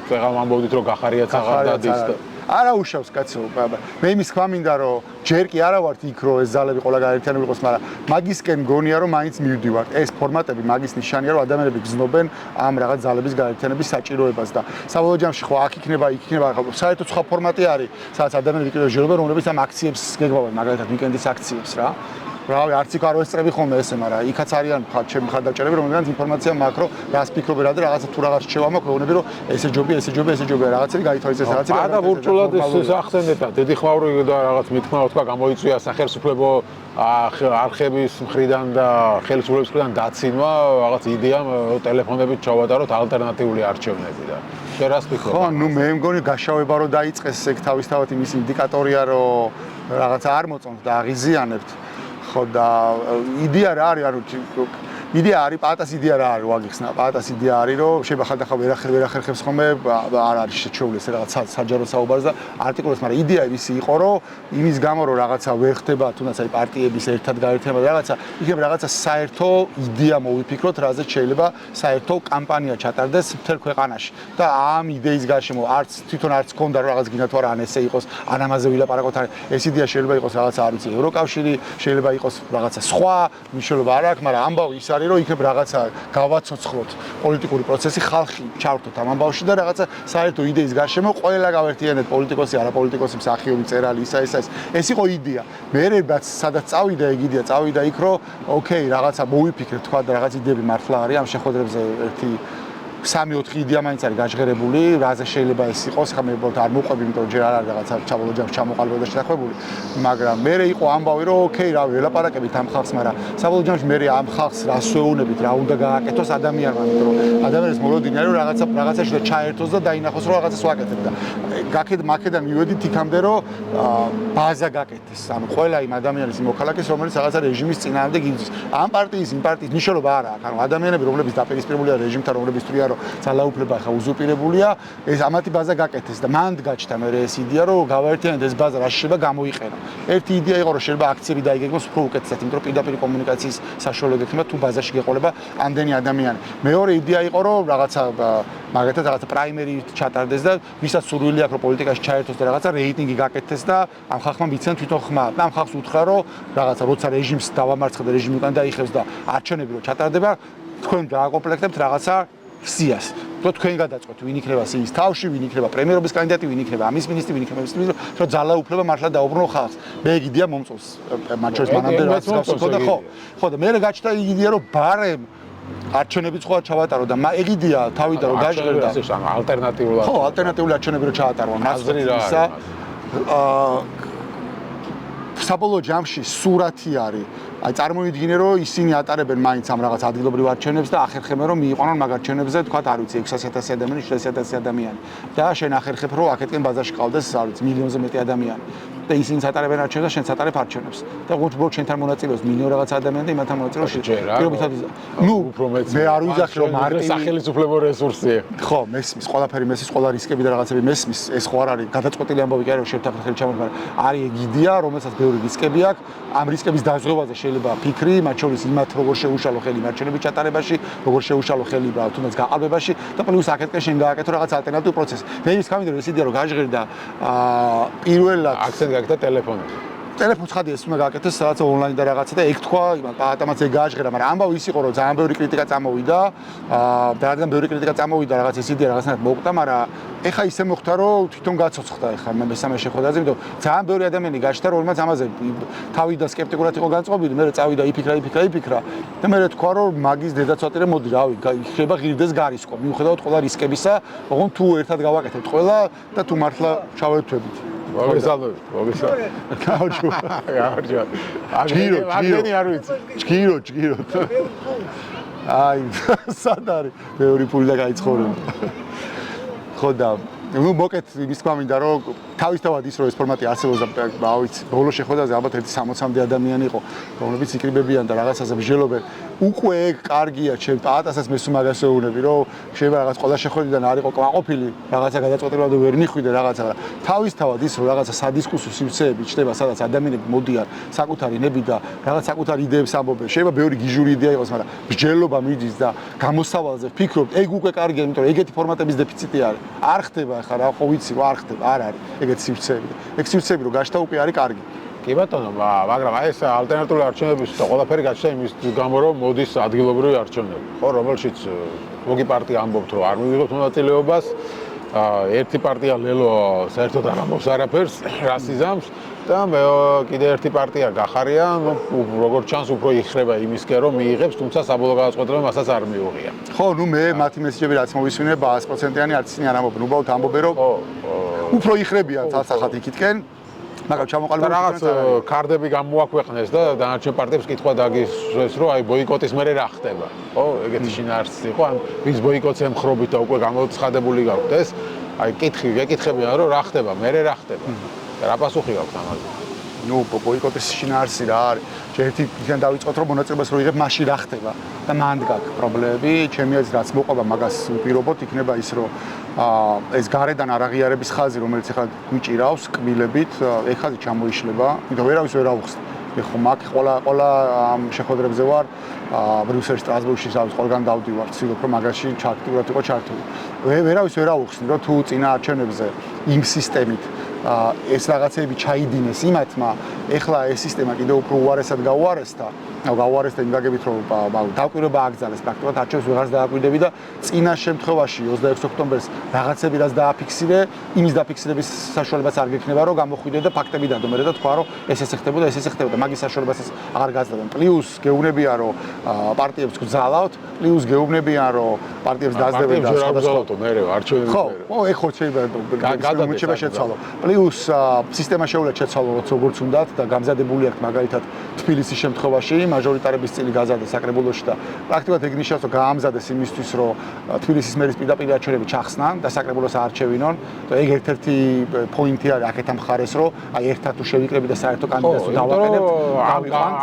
წეღავ ამბობდით რომ გახარიაც აღარ დადის და არა უშავს კაცო, მე იმის თქვა მინდა რომ ჯერ კი არა ვართ იქ რომ ეს ზალები ყველა გაერთიანებული იყოს, მაგრამ მაგისკენ გონია რომ მაინც მივდივართ. ეს ფორმატები მაგის ნიშანია რომ ადამიანები გზნობენ ამ რაღაც ზალების გაერთიანების საჭიროებას და საბოლოო ჯამში ხო აქ იქნება, იქ იქნება, საერთოდ სხვა ფორმატი არის, სადაც ადამიანები კიდევ ჟელობენ, რომლებიც ამ აქციებს გეგმავენ, მაგალითად ვიკენდის აქციებს რა. რავი, არც იქ არ ვესწრები ხოლმე ესე, მაგრამ იქაც არიან ჩემი მხარდაჭერები, რომელთაც ინფორმაცია მაქვს, რომ რას ფიქრობენ რა და რაღაცა თუ რაღაც რჩევა მაქვს, ვეუბნები, რომ ესე ჯობია, რაღაცები გაითვალისწინეს, რაღაცები. და ბურჭულად ეს ახსენეთ და დიდი ხმაური და რაღაც მithმა თქვა გამოიწვია სახელმწიფო არხების მხრიდან და ხელისუფლების მხრიდან დაცინვა, რაღაც იდეამ ტელეფონებით ჩავატაროთ ალტერნატიული არჩევნები და შენ რას ფიქრობ? ხო, ნუ მე მგონი გაშავება რომ დაიწყეს ეგ თავისთავად იმის ინდიკატორია, რომ რაღაცა არ მოწონთ და აღიზიანებთ. ხო და იდეა რა არის, ანუ იდეა არის, პატას იდეა რა არის, ვაგიხსნა, პატას იდეა არის, რომ შეიძლება ხანდახან ვერ ახერხებს ხოლმე, არ არის შეჩეული ეს რაღაც საჯარო საუბარს და არტიკულებს, მაგრამ იდეა ისი იყო, რომ იმის გამო რომ რაღაცა ვერ ხდება, თუნდაც აი პარტიების ერთად გაერთიანება და რაღაცა, იქნებ რაღაცა საერთო იდეა მოვიფიქროთ, რაზეც შეიძლება საერთო კამპანია ჩატარდეს მთელ ქვეყანაში. და ამ იდეის გარშემო თვითონ არც ქონდა რომ რაღაც გინდა თუ არა ან ესე იყოს, ან ამაზე ვილაპარაკოთ, ეს იდეა შეიძლება იყოს რაღაცა არ ვიცი, ევროკავშირი, შეიძლება იყოს რაღაცა სხვა, მნიშვნელობა არ აქვს, მაგრამ ამბავი ის არის რომ იქნებ რაღაცა გავაცოცხლოთ პოლიტიკური პროცესი, ხალხი ჩავრთოთ ამ ამბავში და რაღაცა საერთო იდეის გარშემო ყველა გავერთიანეთ, პოლიტიკოსი, არაპოლიტიკოსი, მსახიობი, წერალი, ეს იყო იდეა. მე რაც სადაც წავიდა ეგ იდეა, წავიდა იქ რომ ოკეი, რაღაცა მოვიფიქრეთ, თქვა და რაღაც იდეები მართლა არის ამ შეხვედრებზე ერთი 3-4 იდეა მაინც არის გაჟღერებული, რაზე შეიძლება ეს იყოს, ხა მე უბრალოდ არ მოყვები, იმიტომ რომ ჯერ არ არის რაღაცა ჩაბოლოო ჯამში ჩამოყალიბება და შეთანხმებული, მაგრამ მე იყო ამბავი, რომ ოკეი, რავი, ველაპარაკებით ამ ხალხს, მაგრამ საბოლოო ჯამში მე ამ ხალხს რას ვეუბნებით, რა უნდა გააკეთოს ადამიანმა, იმიტომ რომ ადამიანის მოლოდინი არის, რომ რაღაცაში და ჩაერთოს და დაინახოს, რომ რაღაცას ვაკეთებ და მაქედან მივედით იქამდე, რომ ბაზა გაკეთდეს. ანუ ყველა იმ ადამიანის მოქალაქეს, რომელიც რაღაცა რეჟიმის წინააღმდეგ იბრძვის. ამ პარტიის, იმ პარტიის მნიშვნელობა არა აქვს. ანუ ადამიანები, რომლებიც დაპირისპირებულია რეჟიმთან, რომლებიც თვლიან, რომ ძალაუფლება ხა უზურპირებულია, ეს ამათი ბაზა გაკეთეს და მანდ გაჩნდა მე ეს იდეა, რომ გავაერთიანოთ ეს ბაზა, რა შეიძლება გამოიყენო. ერთი იდეა იყო, რომ შეიძლება აქციები დაიგეგმოს უფრო უკეთესად, იმიტომ რომ პირდაპირ კომუნიკაციის საშუალება გექნება თუ ბაზაში გეყოლება ამდენი ადამიანი. მეორე იდეა იყო, რომ რაღაცა მაგათაც რაღაცა პრაიმერი ჩატარდეს და ვისაც სურვილი აქვს რომ პოლიტიკაში ჩაერთოს და რაღაცა რეიტინგი გაკეთდეს და ამ ხალხმა მიცემ თვითონ ხმა. ამ ხალხს უთხრა რომ რაღაცა როცა რეჟიმს დავამარცხე და რეჟიმი უკან დაიხევს და არჩევნები რო ჩატარდება, თქვენ დააკომპლექტებთ რაღაცა სიას. თქვენ გადაწყვეტთ ვინ იქნება სიის თავში, ვინ იქნება პრემიერობის კანდიდატი, ვინ იქნება ამის მინისტრი, ვინ იქნება ის მინისტრი, რომ ძალაუფლება მართლა დაუბრუნო ხალხს. მე იგდია მომწონს მათ შორის მანამდე რაც გავსწორდა ხო. ხო და მე გაჩნდა იგდია რომ ბარემ არჩევნებიც ხო ჩავატარო და ეგიდია თავიდან რომ გაჟღერდა ალტერნატიულად ხო ალტერნატიული არჩევნები რომ ჩაატარო აზრი რა არის საბოლოო ჯამში სურათი არის აი წარმოვიდგინე რომ ისინი ატარებენ მაინც ამ რაღაც ადგილობრივ არჩევნებს და ახერხებენ რომ მიიყვანონ მაგ არჩევნებზე თქვა არ ვიცი 600,000 ადამიანი 700,000 ადამიანი და შენ ახერხებ რომ აქეთკენ ბაზარში ყავდეს არ ვიცი მილიონზე მეტი ადამიანი და ისინი ატარებენ არჩევნებს და შენ ატარებ არჩევნებს და უბრალოდ შენთან მონაწილეობს მილიონ რაღაც ადამიანი და იმათთან მონაწილეობს პირობითად ნუ უფრო მეც მე არ ვიძახი რომ მარტივი სახელმწიფო რესურსია ხო მესმის ყველაფერი მესმის ყველა რისკები და რაღაცები მესმის ეს ხო არ არის გადაწყვეტილი ამბავი კი არა რომ შევთანხმდით ხელი ჩამოდგა არის ეგიდია რომელსაც ბევრი რისკები აქვს ამ რისკების დაზღვევაზე შეიძლება ფიქრი მათ შორის იმათ როგორ შეუშალო ხელი მარჩენების ჩატარებაში როგორ შეუშალო ხელი თუნდაც გაყალბებაში და პლუს აქეთკენ შენ გააკეთო რაღაც ალტერნატიული პროცესი მე ის გამიდე რომ ეს იდეა რომ გაჟღერდა პირველად აქცენტი გაკეთა ტელეფონზე ტელეფონს ხადი ეს უნდა გააკეთოს სადაც ონლაინ და რაღაცა და ეგ თქვა იმან პატამაც ეგ გააჟღერა მაგრამ ამბავი ის იყო რომ ძალიან ბევრი კრიტიკა წამოვიდა და რადგან ბევრი კრიტიკა წამოვიდა რაღაც ეს იდეა რაღაცნაირად მოუკვდა მაგრამ ეხა ისე მოხდა რომ თვითონ გაცოცხლდა ეხა მესამე შეხვედრაზე იმიტომ ძალიან ბევრი ადამიანი გაჩნდა რომელმაც ამაზე თავიდან სკეპტიკურად იყო განწყობილი მე წავიდა იფიქრა და მე თქვა რომ მაგის დედაცვატირე მოდი რავი ხება ღირდეს გარისკო მიუხედავად ყველა რისკებისა ოღონ თუ ერთად გავაკეთებთ ყველა და თუ მართლა ჩავერთვებით მოგესალმებით, მოგესალმებით. გავრჯო. აგენი არ ვიცი. ჭგირო. აი, სად არის? ბევრი ფული და გაიცხოვრება. ხო და ნუ მოკეთ იმის თქმა მინდა რომ თავისთავად ის რომ ეს ფორმატი არსებობს და ავიც ბოლო შეხვედრაზე ალბათ 160-მდე ადამიანი იყო რომლებიც იკრიბებიან და რაღაცაზე მსჯელობენ უკვე ეგ კარგია ჩემ პატასაც მესუ მაგას ეუბნები რომ შეიძლება რაღაც ყველა შეხვედრიდან არ იყო კმაყოფილი რაღაცა გადაწყვეტილება და ვერ მიხვიდე რაღაცა თავისთავად ის რომ რაღაცა სადისკუსიო სივრცეები ჩდება სადაც ადამიანები მოდიან საკუთარი ნები და რაღაც საკუთარი იდეებს ამბობენ შეიძლება ბევრი გიჟური იდეა იყოს მაგრამ მსჯელობა მიდის და გამოსავალზე ვფიქრობ ეგ უკვე კარგია იმიტომ რომ ეგეთი ფორმატების დეფიციტი არის არ ხდება ხა რა ხო ვიცი რომ არ ხდება არ არის ეგეთ სივრცეები ეგ სივრცეები რომ გაჩნდა უკვე არის კარგი კი ბატონო მაგრამ აი ეს ალტერნატიული არჩევნების და ყველაფერი გაჩნდა იმის გამო რომ მოდის ადგილობრივი არჩევნები ხო რომელშიც მოგი პარტია ამბობთ რომ არ მივიღებთ მონაწილეობას ერთი პარტია ლელო საერთოდ არ ამბობს არაფერს რას იზამს და კიდე ერთი პარტია გახარია როგორც ჩანს უფრო იხრება იმისკენ რომ მიიღებს თუმცა საბოლოო გადაწყვეტილება მასაც არ მიუღია ხო ნუ მე მათი მესიჯები რაც მოვისმინე 100%-იანი არც ისინი არ ამბობენ უბრალოდ ამბობენ რომ უფრო იხრებიან ცალ-ცალხად იქითკენ მაგრამ ჩამოყალიბდა რაღაც კარდები გამოაქვეყნეს და დანარჩენ პარტიებს კითხვა დაგისვეს რომ აი ბოიკოტის მერე რა ხდება ხო ეგეთი შინაარსი იყო ან ვის ბოიკოტს ემხრობით და უკვე გამოცხადებული გაქვთ ეს აი გეკითხებიან რომ რა ხდება მერე რა ხდება რა პასუხი გაქვთ ამაზე ნუ ბოიკოტის შინაარსი რა არის ერთი ისენ დავიწყოთ რომ მონაწილეობას რო იღებ მაშინ რა ხდება და მანდ გაქვს პრობლემები ჩემი აზრით რაც მოყვება მაგას უპირობოთ იქნება ის რომ ეს გარედან არაღიარების ხაზი რომელიც ახლა გვიჭირავს კბილებით ეს ხაზი ჩამოიშლება იმიტომ ვერავის ვერ აუხსნა ეხლა მაგ ყველა ამ შეხვედრებზე ვარ ბრიუსელში სტრასბურგში ყველგან დავდივარ ვცდილობ რომ მაგაში აქტიურად იყო ჩართული ვერავის ვერ აუხსნი რომ თუ წინა არჩევნებზე იმ სისტემით ეს რაღაცები ჩაიდინეს იმათმა ეხლა ეს სისტემა კიდევ უფრო უარესად გაუარესდა გავუარესდა იმ გაგებით რომ დაკვირვება აკრძალეს პრაქტიკულად არჩევნებს ვეღარს დააკვირდები და წინა შემთხვევაში 26 ოქტომბერს რაღაცები რაც დააფიქსირე იმის დაფიქსირების საშუალებაც არ გექნება რომ გამოხვიდე და ფაქტები დადო და თქვა რომ ეს ხდებოდა და მაგის საშუალებაც აღარ გაძლევენ პლუს გეუბნებიან რომ პარტიებს გძალავთ პლუს გეუბნებიან რომ პარტიებს დაძლებენ და სხვადასხვა მერე არჩევნები ხო ეხ ხო შეიძლება შეცვალო პლუს სისტემა შეუძლია შეცვალო როგორც უნდათ და გამზადებული აქვს მაგალითად თბილისის შემთხვევაში მაჟორიტარების წილი გაზარდა საკრებულოში და პრაქტიკულად ეგ ნიშნავს, რომ გაამზადეს იმისთვის, რომ თბილისის მერის პირდაპირ არჩევნები ჩახსნან და საკრებულოს არჩევინონ. ეგ ერთ-ერთი პოინტი არის აქეთ ამ მხარეს, რომ აი ერთად თუ შევიკრები და საერთო კანდიდატს დავაყენებთ,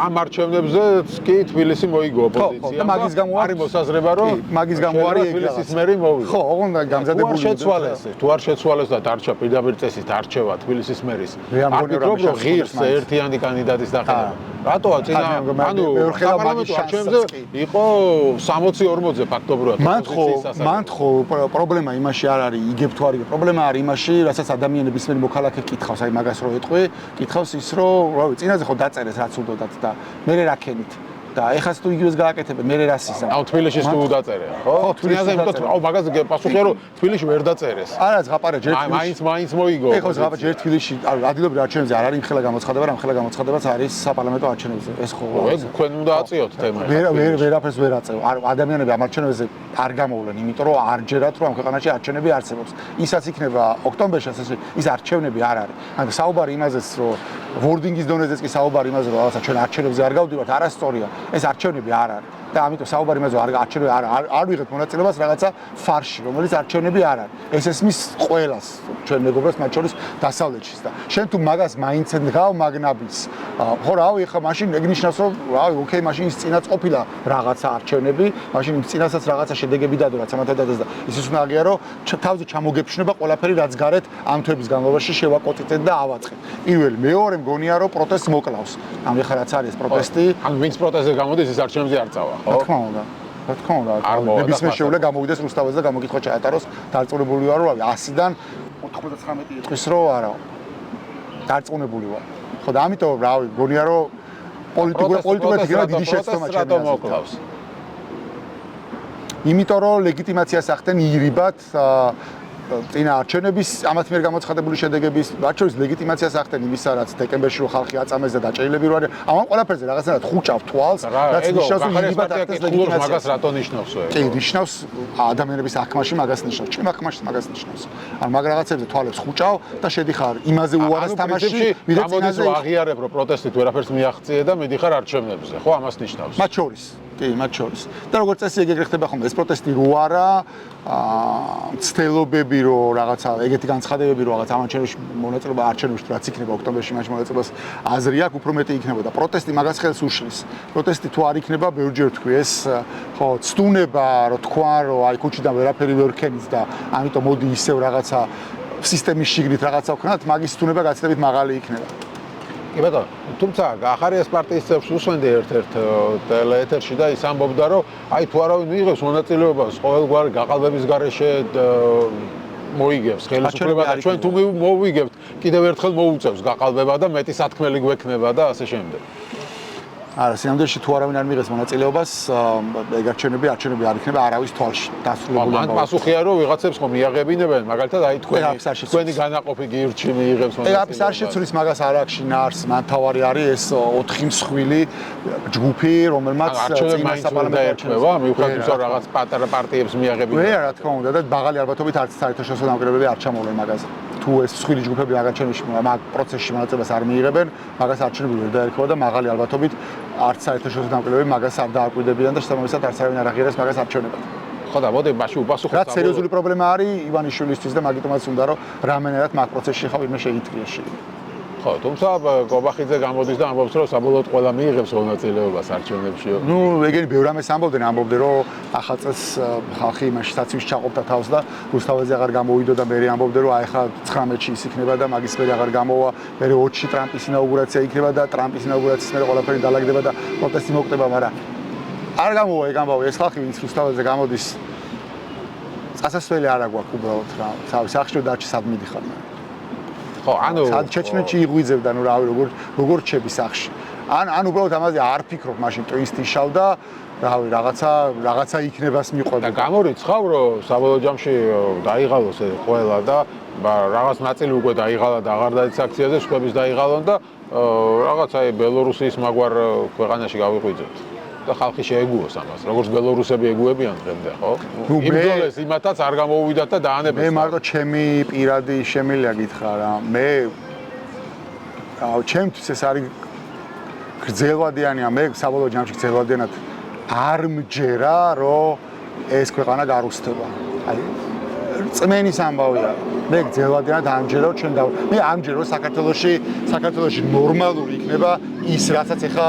ამ არჩევნებზეც კი თბილისი მოიგო ოპოზიცია. და მაგის გამო არის მოსაზრება, რომ მაგის გამო არის ეგ თბილისის მერი მოვიგო. ხო, ოღონდ გამზადებული თუ არ შეცვალეს და დარჩა პირდაპირ წესით არჩევა თბილისის მერის. არბიტრობ რომ ღირს ერთიანი კანდიდატის დაყენება. რატოა წინა საპარლამენტო არჩევნებზე იყო 60-40-ზე ფაქტობრივად. მან ხო პრობლემა იმაში არ არის, იგებ თუ არ იგებ. პრობლემა არის იმაში, რასაც ადამიანების მერი მოქალაქე კითხავს, აი მაგას რო ეტყვი, კითხავს ის, რომ რავი, წინაზე ხო დაწერეს რაც უნდათ და მე რა ქენით. და ეხაც თუ იგივეს გააკეთებენ, მე რას ისა. აუ თბილისში თუ დაწერე, ხო? თბილისში იმიტომ აუ მაგაზე პასუხია რომ თბილისში ვერ დაწერეს. არა, ზღაპარე ჯერ მაინც მოიგო. ეხო ზღაპარე ჯერ თბილისში, ადგილობრივ არჩევნებზე არ არის იმხელა გამოცხადება, რამხელა გამოცხადებაც არის საპარლამენტო არჩევნებზე. ეს ხო. ეგ თქვენ უნდა აწიოთ თემა. ვერაფერს ვერ აწევ. ადამიანები ამ არჩევნებზე არ გამოვლენ, იმიტომ რომ არ ჯერათ რომ ამ ქვეყანაში არჩევნები არსებობს. ისაც იქნება ოქტომბერში, ის არჩევნები არ არის. ანუ საუბარი იმაზეც, რომ ვორდინგის დონეზეც კი საუბარი იმაზე, რომ რაღაცა ჩვენ არჩევნებზე არ გავდივართ, არასწორია. ეს არჩევნები არ არის. და ამიტომ საუბარი იმაზე, რომ არჩევნები არ ვიღებთ მონაწილეობას რაღაცა ფარში, რომელიც არჩევნები არ არის. ეს ესმის ყველას ჩვენ მეგობრებს, მათ შორის დასავლეთშიც და შენ თუ მაგას მაინც დგავ მაგნაბის. ხო რავი, ეხლა მაშინ ეგ ნიშნავს, რომ რავი, ოკეი, მაშინ ის წინაც ყოფილა რაღაცა არჩევნები, მაშინ წინასაც რაღაცა შედეგები დადო, რაც ამათ დადას და ისიც უნდა აღიარო, თავზე ჩამოგეფშნება ყველაფერი, რაც გარეთ ამ თვეების განმავლობაში შევაკოტიტეთ და ავაწყეთ. პირველი, მეორე მგონია, რომ პროტესტს მოკლავს. ანუ ეხლა რაც არის პროტესტი, ანუ ვინც პროტესტზე გამოდის, ის არჩევნებზე არ წავა. რა თქმა უნდა. რა თქმა უნდა, ნებისმიერ შეუძლია გამოვიდეს რუსთაველს და გამოგითხვა ჩაატაროს, დარწმუნებული ვარ, რომ 100-დან 99 იტყვის, რომ არა. დარწმუნებული ვარ. ხო და ამიტომ რავი, გონია რომ პოლიტიკურად იქნება დიდი შეცდომა ჩემს. იმიტომ რომ ლეგიტიმაციას ახდენ ირიბად წინა არჩევნების ამათ მიერ გამოცხადებული შედეგების, რაც შორის ლეგიტიმაციას ახდენ იმისა, რაც დეკემბერში რო ხალხი აწამეს და დაჭრილები რო არის, ამ ყველაფერზე რაღაცნაირად ხუჭავ თვალს, რაც ნიშნავს, რომ ირიბად ახდენს ლეგიტიმაციას. მაგას რატო ნიშნავს? კი, ნიშნავს ადამიანების აღქმაში მაგას ნიშნავს, ჩემ აღქმაში მაგას ნიშნავს. ანუ მაგ რაღაცებზე თვალებს ხუჭავ და შედიხარ იმაზე უარეს თამაში, ვიდრე წინაზე აღიარებ, რომ პროტესტით ვერაფერს მიაღწიე და მედიხარ არჩევნებზე, ხო, ამას ნიშნავს. მათ შორის. კი, მათ შორის. და როგორც წესი ეგ ეგრეხება ხომ ეს პროტესტი რო არა, ცდელობები რო რაღაცა ეგეთი განცხადებები რო რაღაც ამაჩენში მონაწილეობა არჩევნებში რაც იქნება ოქტომბერში მაშინ მონაწილეობას აზრი აქვს, უფრო მეტი იქნება და პროტესტი მაგას ხელს უშლის. პროტესტი თუ არ იქნება, ბევრჯერ თქვი ეს ხო, ცდუნება რო თქვა, რომ აი ქუჩიდან ვერაფერი ვერ ქენიც და ამიტომ მოდი ისევ რაღაცა სისტემის შიგნით რაღაცა ვქნათ, მაგის ცდუნება გაცილებით მაღალი იქნება. კი ბატონო, თუმცა ახარიას პარტიის წევრს უსვენდი ერთ-ერთ ტელეეთერში და ის ამბობდა, რომ აი თუ არავინ მიიღებს მონაწილეობას ყოველგვარი გაყალბების გარეშე მოიგებს ხელისუფლება და ჩვენ თუ მოვიგებთ, კიდევ ერთხელ მოუწევს გაყალბება და მეტი სათქმელი გვექნება და ასე შემდეგ. არა, სიამდვილეში თუ არავინ არ მიიღებს მონაწილეობას, ეგ არჩევნები არ იქნება არავის თვალში დასრულებული ამბავი. მან პასუხია, რომ ვიღაცებს ხომ მიაღებინებენ, მაგალითად აი თქვენი განაყოფი გირჩი მიიღებს მონაწილეობას. ეგ არ შეცვლის მაგას არ აქვს შინაარს, მან თავარი არის ეს 4 მსხვილი ჯგუფი, რომელმაც წინა საპარლამენტო არჩევნებია, მიუხედავად რომ რაღაც პატარა პარტიებს მიაღებინებენ. რა თქმა უნდა და მაღალი ალბათობით არც საერთაშორისო დამკვირვებლები არ ჩამოვლენ მაგაზე. თუ ეს მსხვილი ჯგუფები არჩევნებში მაგ პროცესში მონაწილეობას არ მიიღებენ, მაგას არჩევნები ვერ დაერქვა და მაღალი ალბათობით არც საერთაშორისო დამკვირვებლები მაგას არ დააკვირდებიან და შესაბამისად არც არავინ არ აღიარებს მაგას არჩევნებად. ხო და მოდი მაშინ უპასუხოთ. რაც სერიოზული პრობლემა არის ივანიშვილისთვის და მაგიტომაც უნდა რომ რამენერად მაგ პროცესში ხავ ვინმე შეიწვიეს. ხო, თუმცა კობახიძე გამოდის და ამბობს, რომ საბოლოოდ ყველა მიიღებს მონაწილეობას არჩევნებში. ნუ ეგენი ბევრ რამეს ამბობდნენ, რომ ახალწელს ხალხი იმაში საცივში ჩაყოფდა თავს და რუსთაველზე აღარ გამოვიდო და მე ამბობდნენ, რომ აი ხა 19-ში ის იქნება და მაგის მერე აღარ გამოვა, მე 20-ში ტრამპის ინაუგურაცია იქნება და ტრამპის ინაუგურაციის მერე ყველაფერი დალაგდება და პროტესტი მოხდება, მაგრამ არ გამოვა ეგ ამბავი, ეს ხალხი ვინც რუსთაველზე გამოდის წასასვლელი არ აქვს უბრალოდ რა, თავის სახში დარჩი სად მიდიხარ მე. ხო, ანუ სად ჩეჩნეთში იღვიძებდა, ნუ რავი, როგორ რჩები სახში. ან უბრალოდ ამაზე არ ფიქრობ, მაშინ ტვინსტი შავდა, რავი, რაღაცა იქნებას მიყვება. და გამორიცხავ, რომ საბოლოო ჯამში დაიღალოს ყველა და რაღაც ნაწილი უკვე დაიღალა და აღარ დაიწყეს აქციაზე, სხვების დაიღალონ და რაღაცა ბელორუსიის მაგვარ ქვეყანაში გავიღვიძებთ. და ხალხი შეეგუოს ამას. როგორც ბელორუსები ეგუებიან დღემდე, ხო? იმძოლეს იმათაც არ გამოუვიდათ და დაანებეს. მე მარტო ჩემი პირადი შემილია გითხრა რა. მე ჩემთვის ეს არის გრძელვადიანია, მე საბოლოო ჯამში გრძელვადიანად არ მჯერა, რომ ეს ქვეყანა გარუსტება. აი, წმენის ამბავია. მე გრძელვადიანად არ მჯერა, რომ ჩვენ მე არ მჯერა, რომ საქართველოში ნორმალური იქნება ის, რასაც ეხა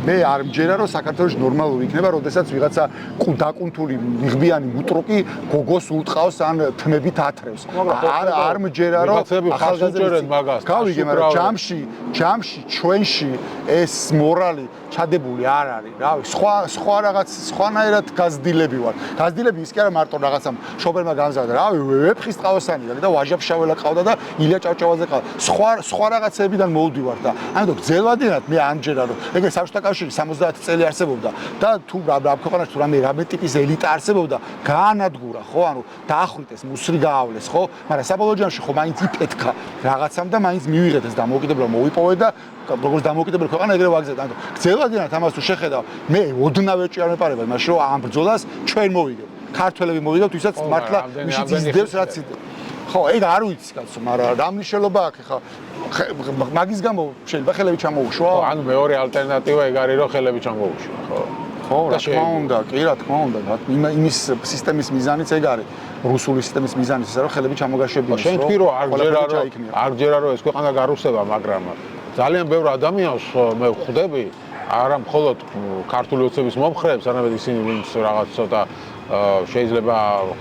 მე არ მჯერა, რომ საქართველოში ნორმალური იქნება, როდესაც ვიღაცა დაკუნთული მიღბიანი მუტრუკი გოგოს უტყავს ან თმებით ათრევს. არ მჯერა, რომ ახალგაზრდებს მაგას. გავიგე, მაგრამ ჯამში ჩვენში ეს მორალი ჩადებული არ არის. რავი, სხვა რაღაც სხვანაირად გაზდილები ვარ. გაზდილები ის კი არა მარტო რაღაცამ შობერმა გამზარდა. რავი, ვეფხის ტყავასანი გაქვს და ვაჟა-ფშაველა ყავდა და ილია ჭავჭავაძე ყავდა. სხვა რაღაცებიდან მოვდივარ და ანუ გრძელვადიანად მე ამჯერა რომ ეგრე საბჭოთა კავშირი 70 წელი არსებობდა და თუ რა ქვეყანაში თუ რამე ტიპის ელიტა არსებობდა გაანადგურა ხო ანუ დაახვიტეს მუსრი გაავლეს ხო მაგრამ საბოლოო ჯამში ხო მაინც იფეთქა რაღაცამ და მაინც მივიღეთ ეს დამოუკიდებლობა მოვიპოვე და როგორც დამოუკიდებელი ქვეყანა ეგრე ვაგზავნე ანუ გრძელვადიანად ამას თუ შეხედავ მე ოდნავ ეჭვი არ მეპარება იმაში რომ ამ ბრძოლას ჩვენ მოვიგებ ქართველები მოვიგებთ ვისაც მართლა ვიშიც იზრდებს რაც ხო ეგ არ ვიცი კაცო მაგრამ რა მნიშვნელობა აქვს ხა მაგის გამო შეიძლება ხელები ჩამოუშვა ანუ მეორე ალტერნატივა ეგ არის რომ ხელები ჩამოუშვა ხო რა თქმა უნდა კი რა თქმა უნდა იმის სისტემის მიზანიც ეგ არის რუსული სისტემის მიზანიც ისე რომ ხელები ჩამოგაშებინა შენ თქვი რომ არ ჯერა რომ ეს ქვეყანა გარუსება მაგრამ ძალიან ბევრ ადამიანს მე ვხვდები არა მხოლოდ ქართული ოცნების მომხრეებს არამედ ისინი ვინც რაღაც ცოტა შეიძლება